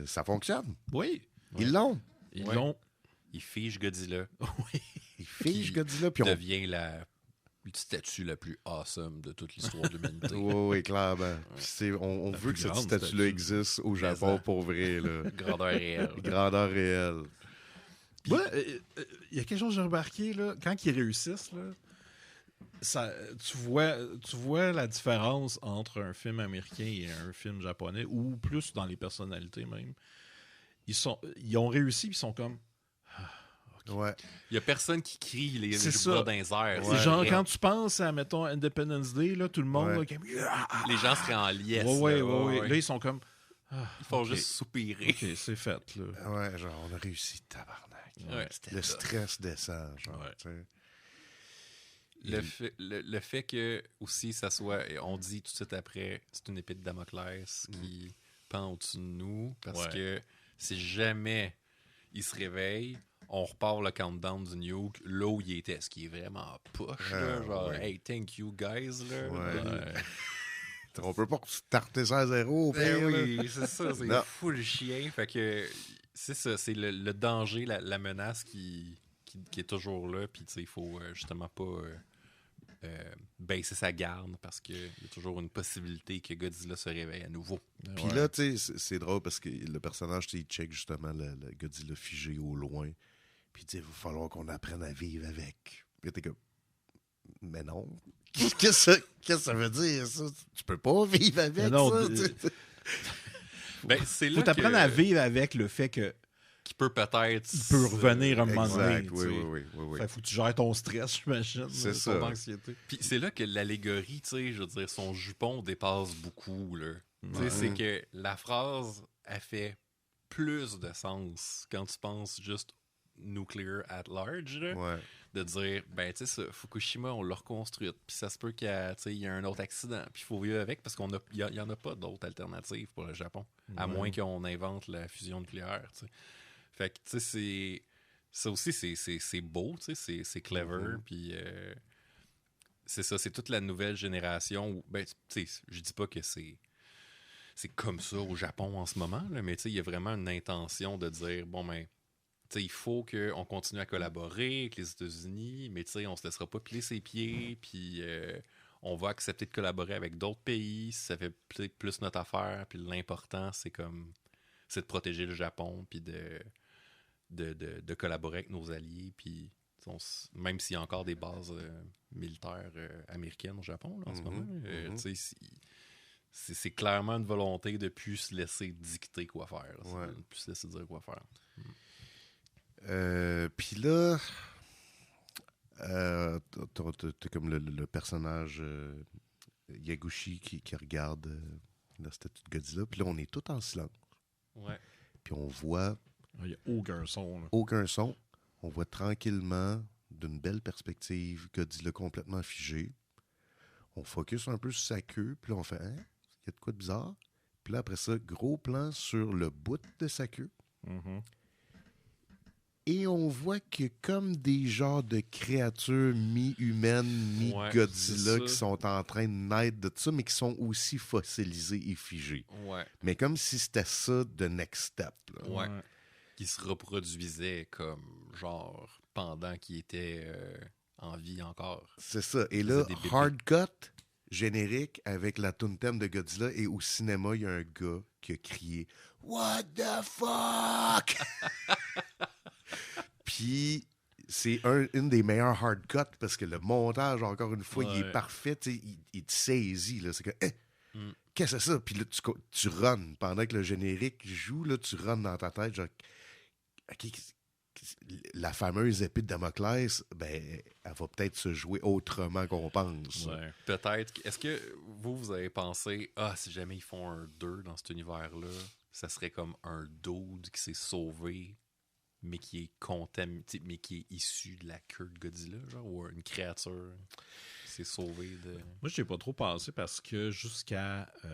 ça fonctionne. Oui. Ils l'ont. Ils l'ont. Il fige Godzilla. Oui. Il fige Godzilla, puis devient la statue la plus awesome de toute l'histoire de l'humanité. Oui, clairement. On veut que cette statue-là existe au Japon pour vrai. Là. Grandeur réelle. Grandeur réelle. Il y a quelque chose que j'ai remarqué, là, quand ils réussissent, là, tu vois la différence entre un film américain et un film japonais, ou plus dans les personnalités même. Ils ont réussi, ils sont comme... Ouais. Il n'y a personne qui crie les bras dans les airs. C'est genre, quand tu penses à, mettons, Independence Day, là, tout le monde... Là, les gens seraient en liesse. Ouais. Là, ils sont comme... Ils font juste soupirer. OK, c'est fait, là. Ouais, genre, on a réussi, tabarnak. Ouais, le stress descend, genre, Le fait que, aussi, ça soit... On dit tout de suite après, c'est une épée de Damoclès qui pend au-dessus de nous, parce que si jamais il se réveille, on repart le countdown du nuke là où il était, ce qui est vraiment poche, là, genre hey, thank you guys là. On peut pas starter ça à zéro. Oui, c'est ça, c'est fou le chien. Fait que c'est ça, c'est le danger, la menace qui est toujours là, puis tu sais, il faut justement pas baisser sa garde parce qu'il y a toujours une possibilité que Godzilla se réveille à nouveau. Puis là, tu sais, c'est drôle parce que le personnage, il check justement le Godzilla figé au loin. Puis il dit, il va falloir qu'on apprenne à vivre avec. Puis t'es comme, mais non. Qu'est-ce que ça veut dire, ça? Tu peux pas vivre avec ça? Ben, c'est là faut t'apprendre à vivre avec le fait que qu'il peut peut-être... Il peut revenir un moment donné. Oui. Faut que tu gères ton stress, j'imagine. C'est ça. Ton anxiété. Puis c'est là que l'allégorie, tu sais, je veux dire, son jupon dépasse beaucoup, là. Tu sais, c'est que la phrase a fait plus de sens quand tu penses juste nuclear at large, là. De dire, ben, tu sais, Fukushima, on l'a reconstruite, puis ça se peut qu'il y a un autre accident, puis il faut vivre avec, parce qu'il n'y en a pas d'autres alternatives pour le Japon, à moins qu'on invente la fusion nucléaire, tu sais. Fait que, tu sais, ça aussi, c'est beau, tu sais, c'est clever, puis c'est ça, c'est toute la nouvelle génération, où, ben, tu sais, je dis pas que c'est comme ça au Japon en ce moment, là, mais tu sais, il y a vraiment une intention de dire, bon, ben, t'sais, il faut qu'on continue à collaborer avec les États-Unis, mais on ne se laissera pas piler ses pieds, puis on va accepter de collaborer avec d'autres pays si ça fait plus notre affaire, puis l'important, c'est de protéger le Japon, puis de collaborer avec nos alliés, puis même s'il y a encore des bases militaires américaines au Japon là, en ce moment, c'est clairement une volonté de ne plus se laisser dicter quoi faire, de ne plus se laisser dire quoi faire. Puis là, t'as comme le personnage Yaguchi qui regarde la statue de Godzilla. Puis là, on est tout en silence. Ouais. Puis on voit Il n'y a aucun son. Là. aucun son. On voit tranquillement, d'une belle perspective, Godzilla complètement figé. On focus un peu sur sa queue. Puis là, on fait, hein? Il y a de quoi de bizarre? Puis là, après ça, gros plan sur le bout de sa queue. Mhm. Et on voit que comme des genres de créatures mi-humaines, mi-Godzilla c'est qui ça. sont en train de naître de tout ça, mais qui sont aussi fossilisés et figés. Ouais. Mais comme si c'était ça de next step. Là. Ouais. Qui se reproduisait comme genre pendant qu'il était en vie encore. C'est ça. Et Faisait là, des bébés. hard cut, générique, avec la tune thème de Godzilla. Et au cinéma, il y a un gars qui a crié « What the fuck? » Puis c'est une des meilleurs hard cuts parce que le montage, encore une fois, il est parfait. Il te saisit. Là. C'est que, qu'est-ce que c'est ça? Puis là, tu runs. Pendant que le générique joue, là, tu runs dans ta tête. Genre, OK, la fameuse épée de Damoclès, ben, elle va peut-être se jouer autrement qu'on pense. Ouais. Peut-être. Est-ce que vous avez pensé, si jamais ils font un 2 dans cet univers-là, ça serait comme un dude qui s'est sauvé, mais qui est contaminé, mais qui est issu de la queue de Godzilla, genre, ou une créature qui s'est sauvée de. Moi, je n'y ai pas trop pensé parce que jusqu'à il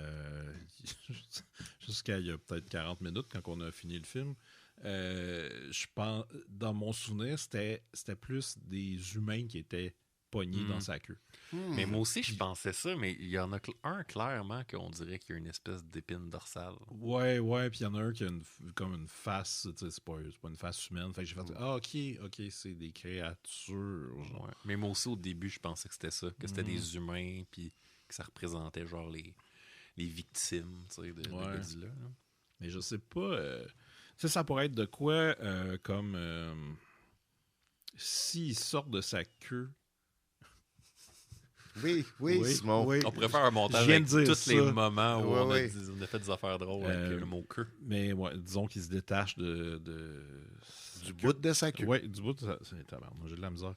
y a peut-être 40 minutes, quand on a fini le film, je pense, dans mon souvenir, c'était plus des humains qui étaient pognés dans sa queue. Mais moi aussi, je pensais ça, mais il y en a un clairement qu'on dirait qu'il y a une espèce d'épine dorsale. Ouais, puis il y en a un qui a comme une face, tu sais, c'est pas une face humaine. Fait que j'ai fait, ok, c'est des créatures. Genre. Ouais. Mais moi aussi, au début, je pensais que c'était ça, que c'était des humains, puis que ça représentait genre les victimes, tu sais, de Godzilla. Là. Mais je sais pas. Tu sais, ça pourrait être de quoi comme s'il sort de sa queue. Oui, Simon. Oui. On pourrait faire un montage Je viens avec de dire tous ça. les moments où on Ouais. a fait des affaires drôles avec le mot queue. Mais ouais, disons qu'il se détache du bout de sa queue. Oui, du bout de sa queue. Moi, j'ai de la misère.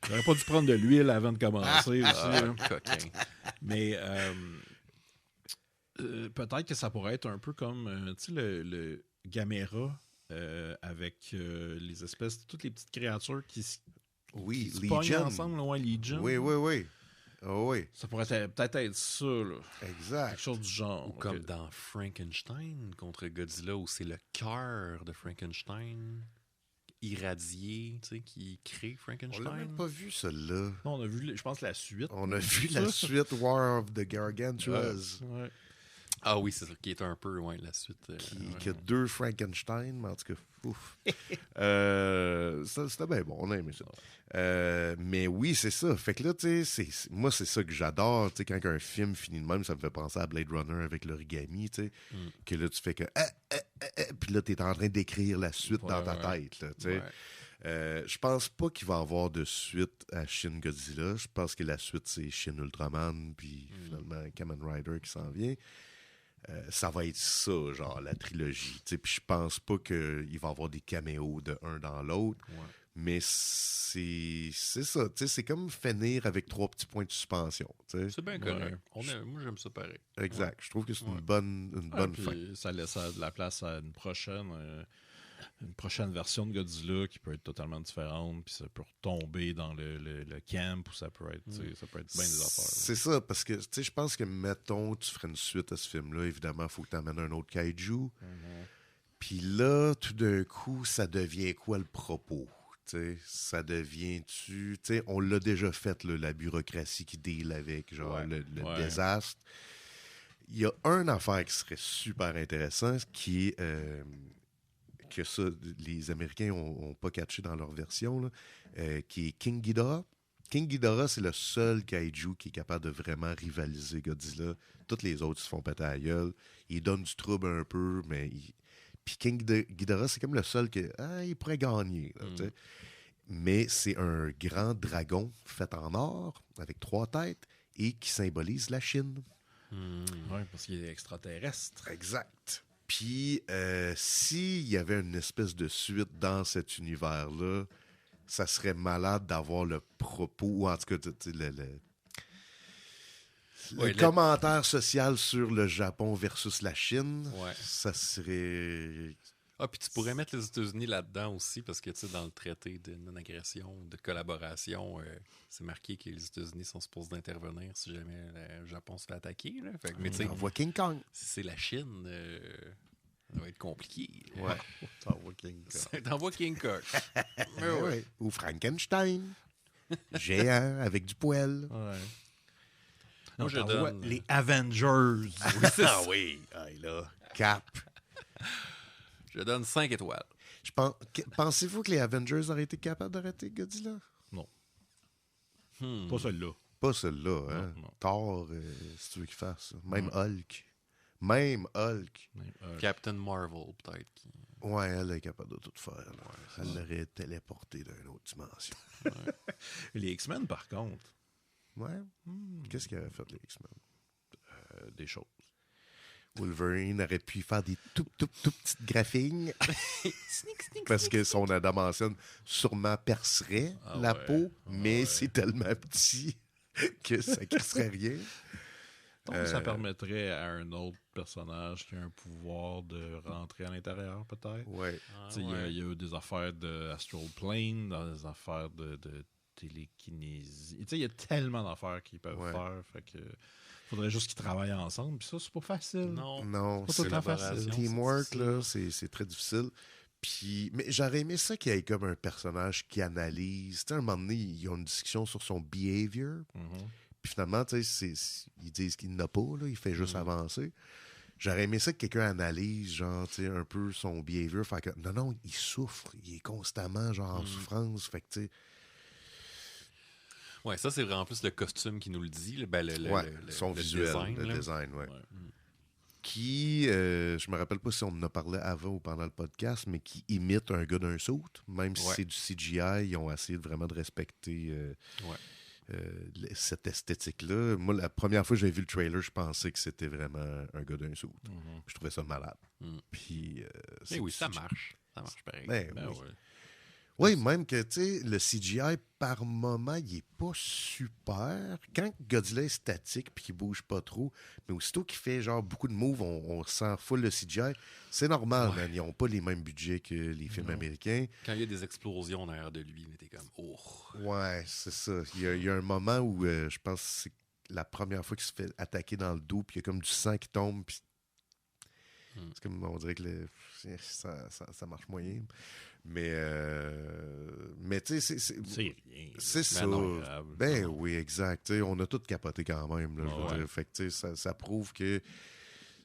J'aurais pas dû prendre de l'huile avant de commencer aussi. Hein. Coquin. Mais peut-être que ça pourrait être un peu comme tu sais, le Gamera avec les espèces, toutes les petites créatures qui se pognent Legion. ensemble, ouais, Legion. Oui. Oh, oui. Ça pourrait peut-être être ça, là. Exact. Quelque chose du genre. Ou comme dans Frankenstein contre Godzilla, où c'est le cœur de Frankenstein irradié, tu sais, qui crée On Frankenstein. l'a même pas vu, celle-là. Non, on a vu, je pense, la suite. On a vu la suite War of the Gargantuas. Ouais. Ah oui, c'est ça, qui est un peu, la suite. Qui a 2 Frankenstein, mais en tout cas, ouf. Ça, c'était bien bon, on a aimé ça. Mais oui, c'est ça. Fait que là, tu sais, moi, c'est ça que j'adore. Tu sais, quand un film finit de même, ça me fait penser à Blade Runner avec l'origami, tu sais. Que là, tu fais que... puis là, tu es en train d'écrire la suite dans ta tête, là, tu sais. Je pense pas qu'il va y avoir de suite à Shin Godzilla. Je pense que la suite, c'est Shin Ultraman, puis finalement Kamen Rider qui s'en vient. Ça va être ça, genre, la trilogie. Puis je pense pas qu'il va y avoir des caméos de un dans l'autre. Ouais. Mais c'est ça. C'est comme finir avec 3 petits points de suspension. T'sais. C'est bien correct. Moi, j'aime ça pareil. Exact. Je trouve que c'est une bonne fin. Ça laisse de la place à une prochaine version de Godzilla qui peut être totalement différente, puis ça peut retomber dans le camp, ou ça peut être bien des affaires. C'est ça, parce que je pense que, mettons, tu ferais une suite à ce film-là, évidemment, il faut que tu amènes un autre kaiju. Puis là, tout d'un coup, ça devient quoi le propos? Ça devient-tu... On l'a déjà fait, là, la bureaucratie qui deal avec genre le désastre. Il y a une affaire qui serait super intéressante, qui est... que ça, les Américains n'ont pas catché dans leur version, là, qui est King Ghidorah. King Ghidorah, c'est le seul kaiju qui est capable de vraiment rivaliser Godzilla. Toutes les autres se font péter à la gueule. Il donne du trouble un peu, mais... Puis King Ghidorah, c'est comme le seul que il pourrait gagner. Là, mais c'est un grand dragon fait en or, avec 3 têtes, et qui symbolise la Chine. Oui, parce qu'il est extraterrestre. Exact. Puis, s'il y avait une espèce de suite dans cet univers-là, ça serait malade d'avoir le propos, ou en tout cas, Le commentaire social sur le Japon versus la Chine, Ouais. ça serait... Ah, puis tu pourrais mettre les États-Unis là-dedans aussi, parce que, tu sais, dans le traité de non-agression, de collaboration, c'est marqué que les États-Unis sont supposés d'intervenir si jamais le Japon se fait attaquer. Là. Fait que, mais tu sais, On voit King Kong. si c'est la Chine, ça va être compliqué. Ouais. T'envoies King Kong. T'envoies King Kong. Ouais, ouais. Ou Frankenstein. Géant, avec du poil. Ouais. Moi, je t'envoies donne... les Avengers. Ah oui. Ah, là, Cap. Je donne 5 étoiles. Pensez-vous que les Avengers auraient été capables d'arrêter Godzilla? Non. Pas celle-là. Pas celle-là, hein? Non. Thor, si tu veux qu'il fasse ça. Même Hulk. Même Hulk. Captain Marvel, peut-être. Ouais, elle est capable de tout faire. Là. Elle l'aurait téléporté dans une autre dimension. Les X-Men, par contre, Ouais. Qu'est-ce qu'il aurait fait, les X-Men? des choses. Wolverine aurait pu faire des tout petites graphines parce que son adamantium sûrement percerait la peau, mais c'est tellement petit que ça ne serait rien. Donc, ça permettrait à un autre personnage qui a un pouvoir de rentrer à l'intérieur, peut-être. Ouais. Il y a eu des affaires de Astral Plane, des affaires de télékinésie. Il y a tellement d'affaires qu'ils peuvent faire. Fait que faudrait juste qu'ils travaillent ensemble. Puis ça, c'est pas facile. Non, pas c'est tout le temps facile. Teamwork, là, c'est très difficile. Puis, mais j'aurais aimé ça qu'il y ait comme un personnage qui analyse. Tu sais, à un moment donné, ils ont une discussion sur son behavior. Puis finalement, tu sais, ils disent qu'il n'a pas, là, il fait juste avancer. J'aurais aimé ça que quelqu'un analyse, genre, tu sais, un peu son behavior. Fait que, non, il souffre. Il est constamment, genre, en souffrance. Fait que, tu sais... Ouais, ça, c'est vraiment plus le costume qui nous le dit. Son le visuel, design, le là. design, ouais. Qui, je me rappelle pas si on en a parlé avant ou pendant le podcast, mais qui imite un gars d'un saut. Même si c'est du CGI, ils ont essayé vraiment de respecter cette esthétique-là. Moi, la première fois que j'ai vu le trailer, je pensais que c'était vraiment un gars d'un saut. Je trouvais ça malade. Puis, Mais oui, ça marche. Ça marche pareil. Ben oui. Ouais. Oui, même que, tu sais, le CGI, par moment, il est pas super. Quand Godzilla est statique puis qu'il bouge pas trop, mais aussitôt qu'il fait, genre, beaucoup de moves, on sent full le CGI. C'est normal, man. Ils ont pas les mêmes budgets que les films américains. Quand il y a des explosions en arrière de lui, il était comme, oh. Ouais, c'est ça. Il y a un moment où, je pense que c'est la première fois qu'il se fait attaquer dans le dos, puis il y a comme du sang qui tombe, puis c'est comme, on dirait que ça marche moyen. Mais tu sais, c'est rien. C'est ça. Ben oui, exact. T'sais, on a tout capoté quand même. Là, je veux dire. Fait que, tu sais, ça prouve que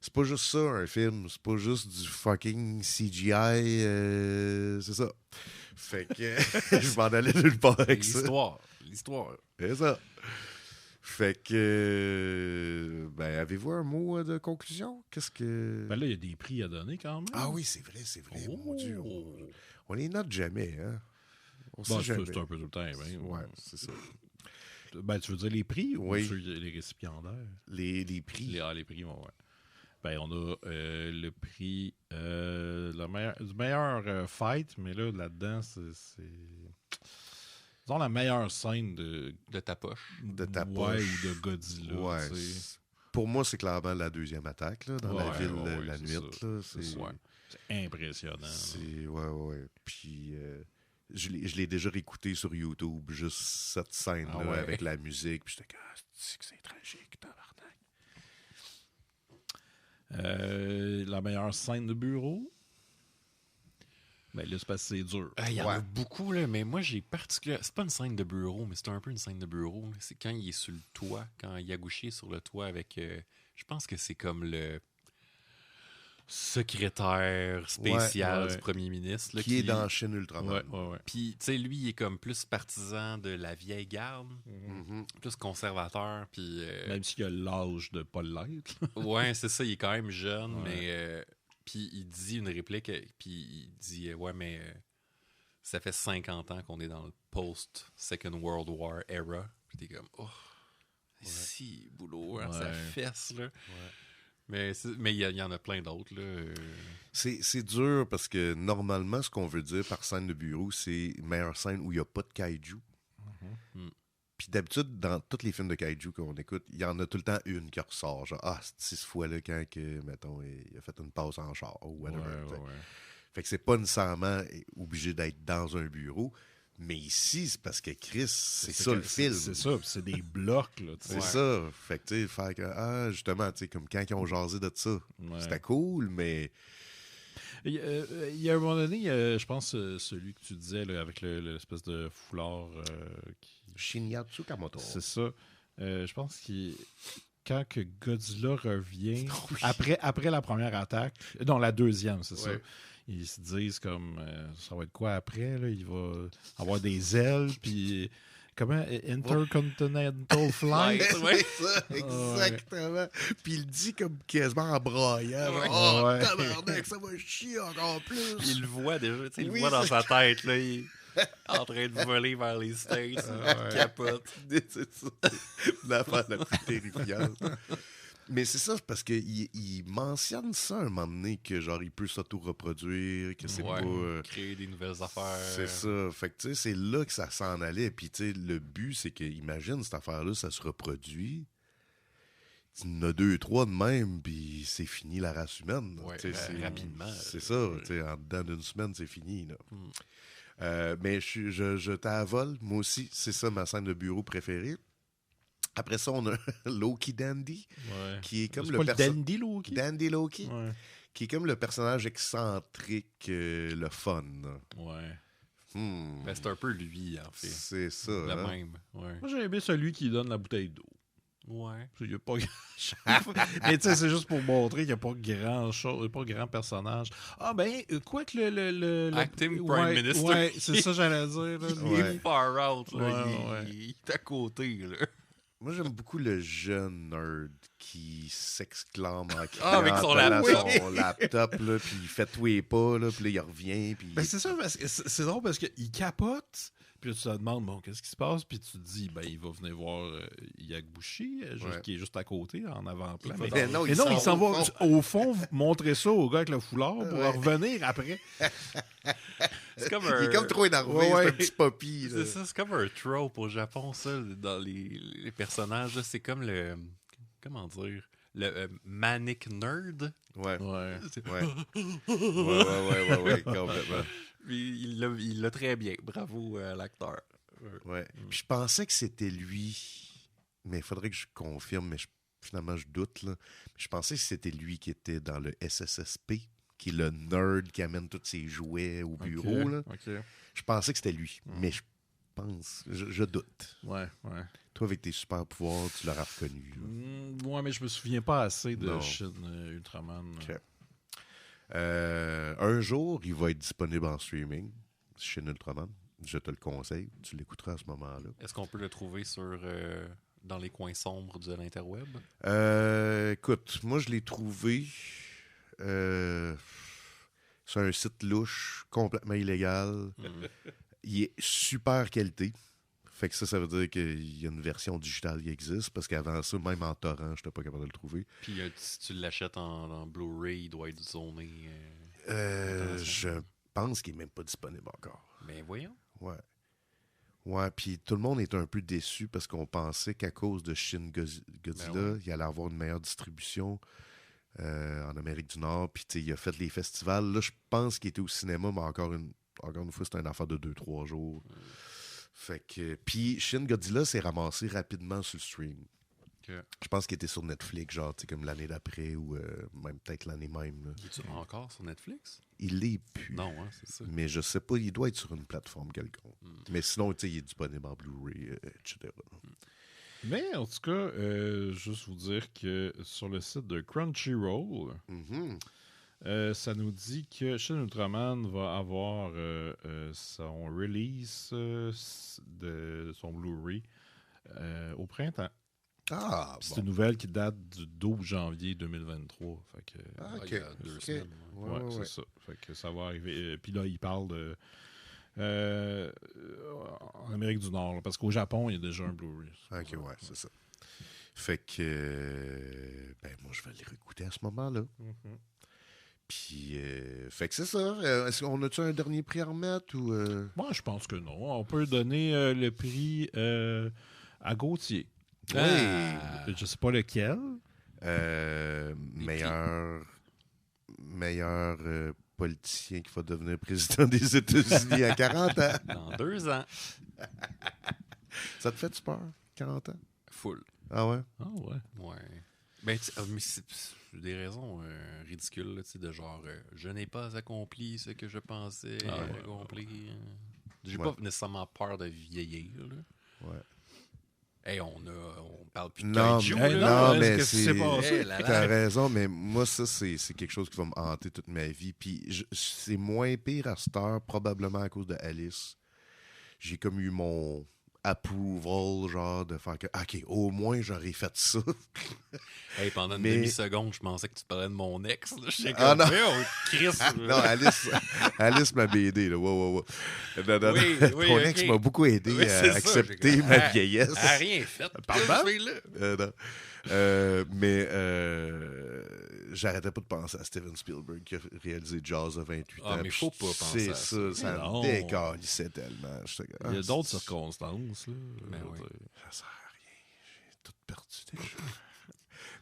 c'est pas juste ça, un film. C'est pas juste du fucking CGI. C'est ça. Fait que je m'en allais nulle part avec ça. L'histoire. C'est ça. Fait que, avez-vous un mot de conclusion? Qu'est-ce que... Ben là, il y a des prix à donner quand même. Ah oui, c'est vrai. Mon Dieu. On les note jamais, hein? On sait jamais. C'est un peu tout le temps, hein? Ouais, c'est ça. Ben, tu veux dire les prix ou oui. les récipiendaires? Les prix. Les prix, ouais. Ben, on a le prix du meilleur fight, mais là-dedans, c'est... Disons la meilleure scène de ta poche. De ta poche. Ouais, ou de Godzilla. Ouais. Pour moi, c'est clairement la deuxième attaque, là, dans la ville, la nuit. C'est impressionnant. Ouais. Puis, je l'ai déjà réécouté sur YouTube, juste cette scène-là, avec la musique. Puis j'étais comme, c'est tragique, tabarnak. La meilleure scène de bureau? Ben là, c'est parce que c'est dur. Il y en a beaucoup, là, mais moi, j'ai particulièrement... C'est pas une scène de bureau, mais c'est un peu une scène de bureau. C'est quand il est sur le toit, quand Yaguchi est sur le toit avec... je pense que c'est comme le secrétaire spécial du premier ministre. Là, qui est dans Shin Ultraman. Ouais. Puis, tu sais, lui, il est comme plus partisan de la vieille garde, plus conservateur. Puis, même s'il a l'âge de pas l'être. Ouais, c'est ça, il est quand même jeune, mais... Puis il dit une réplique, puis il dit mais ça fait 50 ans qu'on est dans le post-Second World War era. Puis t'es comme, si, boulot, hein, ça fesse, là. Ouais. Mais il y en a plein d'autres, là. C'est dur parce que normalement, ce qu'on veut dire par scène de bureau, c'est une meilleure scène où il n'y a pas de kaiju. Puis d'habitude, dans tous les films de kaiju qu'on écoute, il y en a tout le temps une qui ressort. Genre, cette fois-là, quand, mettons, il a fait une passe en char ou whatever. Ouais. Fait que c'est pas nécessairement obligé d'être dans un bureau. Mais ici, c'est parce que Chris, c'est ça le film. C'est ça, puis c'est des blocs, là. C'est ça. Fait que, tu sais, faire que, justement, tu sais, comme quand ils ont jasé de ça, c'était cool, mais. Il y a un moment donné, je pense, celui que tu disais, là, avec l'espèce de foulard Shinya Tsukamoto. C'est ça. Je pense qu'il. Quand que Godzilla revient, après la première attaque, non, la deuxième, c'est ça. Ils se disent comme ça va être quoi après, là? Il va avoir des ailes, puis comment? Intercontinental Flight? C'est ça, exactement. Puis il dit comme quasiment en braillant. Tabarnak, ça va chier encore plus. Il le voit déjà, il le voit dans sa tête, là, il est en train de voler vers les States, il capote. C'est ça. L'affaire la plus terrifiante. Mais c'est ça, parce qu'il mentionne ça un moment donné, que genre il peut s'auto-reproduire, que c'est pas... créer des nouvelles affaires. C'est ça. Fait que tu sais, c'est là que ça s'en allait. Puis tu sais, le but, c'est que, imagine, cette affaire-là, ça se reproduit. Il y en a 2, 3 de même, puis c'est fini la race humaine. Ouais, rapidement. C'est ça. Tu sais, en dedans d'une semaine, c'est fini. Là. Mais je t'avole, moi aussi. C'est ça ma scène de bureau préférée. Après ça, on a Loki Dandy, qui est comme le Dandy Loki. Dandy Loki, qui est comme le personnage excentrique, le fun. Ouais. Ben, c'est un peu lui, en fait. C'est ça. Le même. Ouais. Moi, j'ai aimé celui qui donne la bouteille d'eau. Ouais. Il n'y a pas grand-chose. Mais tu sais, c'est juste pour montrer qu'il n'y a pas grand-chose, pas grand personnage. Ah ben, quoi que le Acting Prime Minister. Ouais, c'est ça que j'allais dire. Là. Il est far out. Là. Ouais. Il est à côté. Là. Moi, j'aime beaucoup le jeune nerd qui s'exclame en criant avec son laptop, là, puis il fait tous les pas, là, puis là, il revient. Puis ben, c'est ça, parce que c'est drôle parce qu'il capote, puis là, tu te demandes, bon, qu'est-ce qui se passe, puis tu te dis, ben, il va venir voir Yakubushi, qui est juste à côté, en avant-plan. Mais non, il s'en va au fond montrer ça au gars avec le foulard pour revenir après. C'est comme il est comme trop énervé, c'est un petit poppy. C'est ça, c'est comme un trope au Japon, ça, dans les personnages. C'est comme le... Comment dire? Le manic nerd. Ouais. Ouais, complètement. Il l'a très bien. Bravo à l'acteur. Ouais. Puis je pensais que c'était lui, mais il faudrait que je confirme, mais finalement je doute. Là. Je pensais que c'était lui qui était dans le SSSP, qui est le nerd qui amène tous ses jouets au bureau. Là. Je pensais que c'était lui, mais je pense, je doute. Ouais. Toi, avec tes super pouvoirs, tu l'auras reconnu. Ouais, mais je me souviens pas assez de Shin Ultraman. Okay. Un jour, il va être disponible en streaming, Shin Ultraman. Je te le conseille. Tu l'écouteras à ce moment-là. Est-ce qu'on peut le trouver dans les coins sombres de l'interweb? Écoute, moi, je l'ai trouvé sur un site louche, complètement illégal. Il est super qualité. Fait que ça veut dire qu'il y a une version digitale qui existe, parce qu'avant ça, même en torrent, je n'étais pas capable de le trouver. Puis si tu l'achètes en Blu-ray, il doit être zoné. Je pense qu'il n'est même pas disponible encore. Mais voyons. Ouais, puis tout le monde est un peu déçu parce qu'on pensait qu'à cause de Shin Godzilla, il allait avoir une meilleure distribution en Amérique du Nord. Puis il a fait les festivals. Là, je pense qu'il était au cinéma, mais encore une fois, c'était une affaire de 2-3 jours. Fait que, puis Shin Godzilla s'est ramassé rapidement sur le stream. Okay. Je pense qu'il était sur Netflix, genre comme l'année d'après ou même peut-être l'année même. Là. Il est encore sur Netflix? Il l'est plus. Non, hein, c'est ça. Mais je sais pas, il doit être sur une plateforme quelconque. Mais sinon, il est disponible en Blu-ray, etc. Mais en tout cas, juste vous dire que sur le site de Crunchyroll, ça nous dit que Shin Ultraman va avoir son release de son Blu-ray au printemps. C'est une nouvelle qui date du 12 janvier 2023. Fait que, il y a 2 semaines. Ouais, c'est ça. Fait que ça va arriver. Puis là, il parle de en Amérique du Nord, là, parce qu'au Japon, il y a déjà un Blu-ray. C'est ça. Fait que moi, je vais les réécouter à ce moment-là. Puis, fait que c'est ça. Est-ce qu'on a-tu un dernier prix à remettre? Ou Moi, je pense que non. On peut donner le prix À Gauthier. Oui. Je sais pas lequel. Meilleur politicien qui va devenir président des États-Unis à 40 ans. Dans 2 ans. Ça te fait peur, 40 ans? Full. Ah ouais? Ah ouais. Ouais. Ben, mais c'est des raisons ridicules, là, de genre, je n'ai pas accompli ce que je pensais accomplir. J'ai pas nécessairement peur de vieillir. Là. Ouais. Hey, on parle plus de Non, kaiju, mais, là. non, mais qu'est-ce qui s'est passé? t'as raison, mais moi, ça, c'est quelque chose qui va me hanter toute ma vie. Puis c'est moins pire à cette heure, probablement à cause de Alice. J'ai comme eu mon approval, genre, de faire que, OK, au moins, j'aurais fait ça. Hey, pendant une Mais- demi-seconde, je pensais que tu parlais de mon ex. Là. J'étais Ah, comme, non. Chris. Non, Alice m'a aidé, là. Wow. Non. Oui, Ton ex ok. m'a beaucoup aidé Oui, c'est à ça, accepter j'ai- ma Elle- vieillesse. Elle a rien fait. Pardon? Là. Non. Mais j'arrêtais pas de penser à Steven Spielberg qui a réalisé Jaws à 28 Ah, ans. mais faut pas penser à ça. Ça Non. me décalissait tellement. J'étais comme, Il y a d'autres c'est- circonstances. Là. Ben Je veux oui. dire. Ça sert à rien. J'ai tout perdu déjà.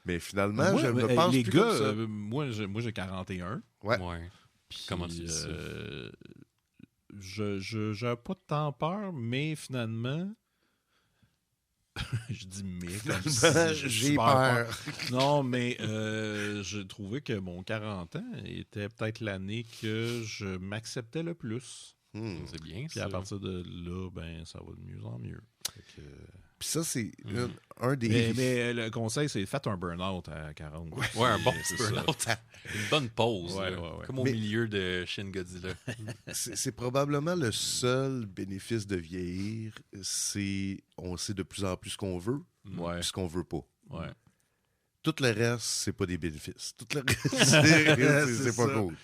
Mais finalement, Moi, je ne mais, pense les plus gars, comme ça. moi j'ai 41. Ouais. Puis, Comment tu dis ça? Je j'ai pas tant peur, mais finalement, je dis mais comme si Finalement, j'ai j'ai super peur. Non, mais j'ai trouvé que mon 40 ans était peut-être l'année que je m'acceptais le plus. C'est bien, Puis ça. à partir de là, ben ça va de mieux en mieux. Fait que, Puis ça, c'est un des... mais le conseil, c'est faites un burn-out à 40. Ouais, un bon C'est petit ça. burn-out. Une bonne pause. Ouais, là. ouais. Comme au Mais- milieu de Shin Godzilla. C'est probablement le seul bénéfice de vieillir, c'est on sait de plus en plus ce qu'on veut, Ouais. puis ce qu'on veut pas. Ouais. Tout le reste, c'est pas des bénéfices. Tout le reste, c'est pas ça. cool.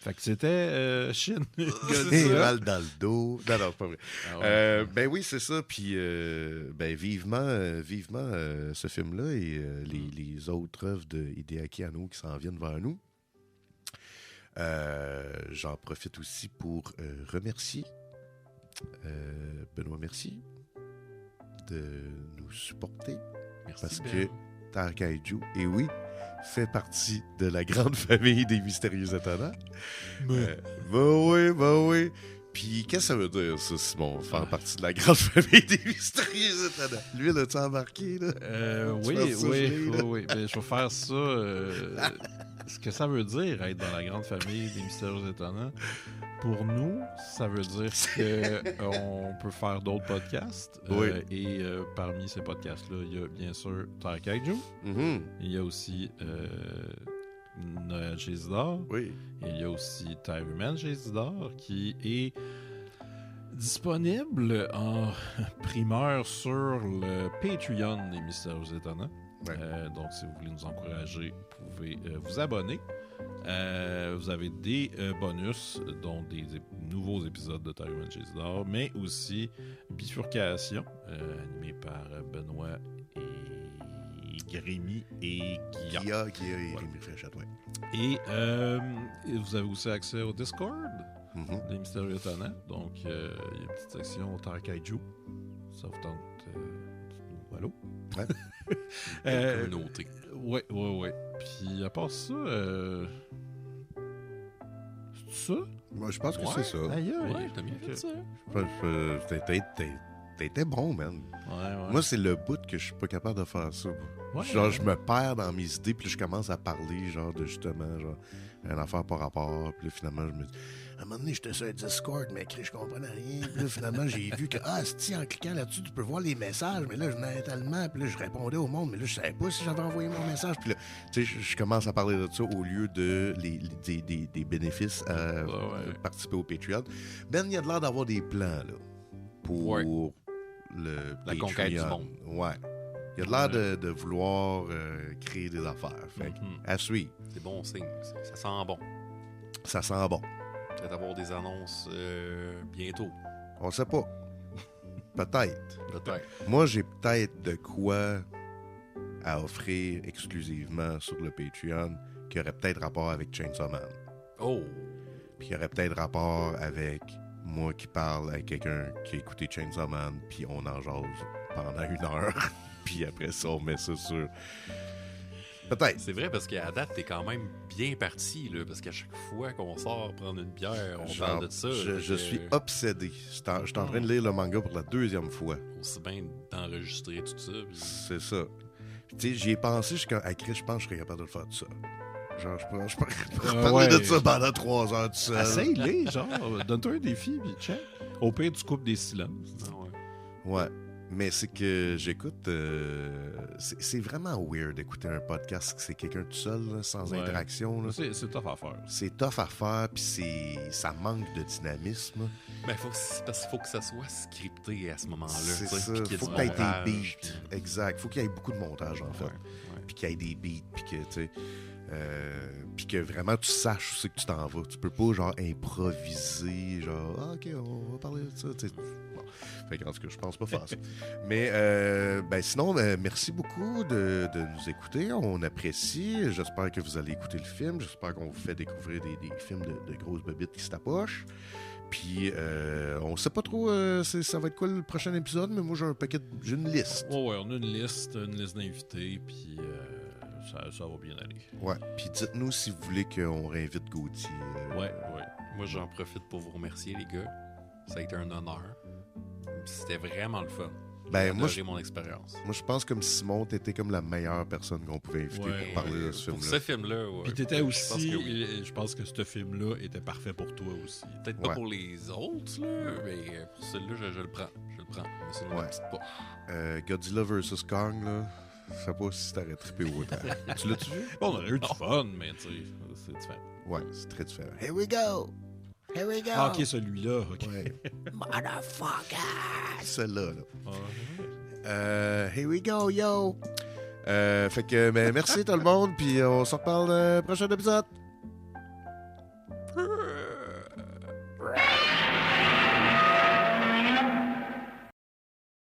Fait que c'était Shin. Et Godzilla. mal dans le dos. Non, c'est pas vrai. Ah ouais. Ben oui, c'est ça. Puis, ben vivement ce film-là et les autres œuvres de Hideaki Anno qui s'en viennent vers nous. J'en profite aussi pour remercier Benoît Mercier de nous supporter Merci. parce Ben. que Tarkaiju, et oui, fait partie de la grande famille des Mystérieux Étonnants. Ben oui. Puis, qu'est-ce que ça veut dire, ça, Simon, faire partie de la grande famille des Mystérieux Étonnants? Lui, là, tu embarqué, là? Oui, vas ça geler, là? oui. Ben, je vais faire ça. Ce que ça veut dire, être dans la grande famille des Mystérieux Étonnants, pour nous, ça veut dire qu'on peut faire d'autres podcasts. Oui. Et parmi ces podcasts-là, il y a bien sûr Tarkaiju. Mhm. Il y a aussi Noël chez Isidore. Oui. Et il y a aussi Tyreman chez Isidore qui est disponible en primeur sur le Patreon des Mystérieux Étonnants. Ouais. Donc, si vous voulez nous encourager, vous pouvez vous abonner. Vous avez des bonus, dont des nouveaux épisodes de Tyreman chez Isidore, mais aussi Bifurcation, animé par Benoît et Grémy et Guillaume. Guilla et Rémi Fréchette, oui. Et vous avez aussi accès au Discord Mhm. des Mystérieux Étonnants. Donc, il y a une petite section Tarkaiju. Ça vous tente. Allô? Ouais. Communauté. Ouais. Puis, à part ça, c'est ça? Moi, je pense que Ouais. c'est ça. Aïe, Ouais, t'as bien fait ça. T'étais bon, man. Ouais. Moi, c'est le bout que je suis pas capable de faire ça. Ouais. Genre, je me perds dans mes idées, puis là, je commence à parler, genre, de justement, genre, une affaire par rapport, puis là, finalement, je me dis, à un moment donné, j'étais sur un Discord, mais je comprenais rien, puis là, finalement, j'ai vu que, si, en cliquant là-dessus, tu peux voir les messages, mais là, je venais tellement, puis là, je répondais au monde, mais là, je savais pas si j'avais envoyé mon message, puis là, tu sais, je commence à parler de ça au lieu de des bénéfices à Ouais. participer au Patreon. Ben, il y a de l'air d'avoir des plans, là, pour Ouais. le La conquête du Patreon. monde. Ouais. Il y a de l'air de vouloir créer des affaires. Fait que, à suivre. C'est bon signe. Ça sent bon. Ça sent bon. Peut-être avoir des annonces bientôt. On sait pas. Peut-être. Peut-être. Moi, j'ai peut-être de quoi à offrir exclusivement sur le Patreon qui aurait peut-être rapport avec Chainsaw Man. Oh! Puis qui aurait peut-être rapport avec moi qui parle à quelqu'un qui a écouté Chainsaw Man, puis on en jase pendant 1 heure, puis après ça, on met ça sur... Peut-être. C'est vrai, parce qu'à date, t'es quand même bien parti, là, parce qu'à chaque fois qu'on sort prendre une bière, on parle de ça. Je suis obsédé. Je suis en train de lire le manga pour la 2e fois. Aussi bien d'enregistrer tout ça. Puis... C'est ça. Tu sais, j'y ai pensé jusqu'à Chris, je pense que je serais capable de le faire tout ça. Genre, je pourrais parler de ça pendant 3 heures tout seul. Essaye-les, genre, donne-toi un défi, puis check. Au pire, tu coupes des silences. Ah ouais. Ouais. Mais c'est que j'écoute... c'est vraiment weird d'écouter un podcast que c'est quelqu'un tout seul, là, sans interaction. Là. C'est tough à faire. C'est tough à faire, puis ça manque de dynamisme. Ben, parce qu'il faut que ça soit scripté à ce moment-là. C'est t'sais, ça. puis qu'il y ait Faut du qu'il y ait montage, des beats. puis- Exact. Faut qu'il y ait beaucoup de montage, en fait. Ouais. Puis qu'il y ait des beats, puis que, tu sais... puis que vraiment tu saches où c'est que tu t'en vas. Tu peux pas, genre, improviser, genre, ah, OK, on va parler de ça, tu sais. Bon. Fait que, en tout cas, je pense pas faire ça. Mais, ben, sinon, merci beaucoup de nous écouter. On apprécie. J'espère que vous allez écouter le film. J'espère qu'on vous fait découvrir des films de grosses bebites qui se tapochent. Puis, on sait pas trop ça va être quoi le prochain épisode, mais moi, j'ai une liste. Ouais, on a une liste d'invités, puis ça va bien aller. Ouais. Puis, dites-nous si vous voulez qu'on réinvite Gauthier. Ouais. Moi, j'en profite pour vous remercier, les gars. Ça a été un honneur. C'était vraiment le fun. Ben, moi, J'ai mon expérience. Moi, je pense comme Simon, t'étais comme la meilleure personne qu'on pouvait inviter Ouais. pour parler de ce Pour film-là. ce film-là, ouais. Puis t'étais aussi, oui. je pense que ce film-là était parfait pour toi aussi. Peut-être pas Ouais. pour les autres, là, mais pour celui-là, je le prends. Je le prends. Mais c'est dans ma Ouais. petite poche. Godzilla vs. Kong, là, je sais pas si t'aurais trippé autant. Tu l'as-tu vu? Bon, on aurait eu du fun, mais tu sais, c'est différent. Ouais, c'est très différent. Here we go! Here we go! Ah, ok, celui-là, ok. Ouais, Motherfucker! celle-là, là. Ah, Here we go, yo! Fait que, ben, merci tout le monde, puis on se reparle dans le prochain épisode.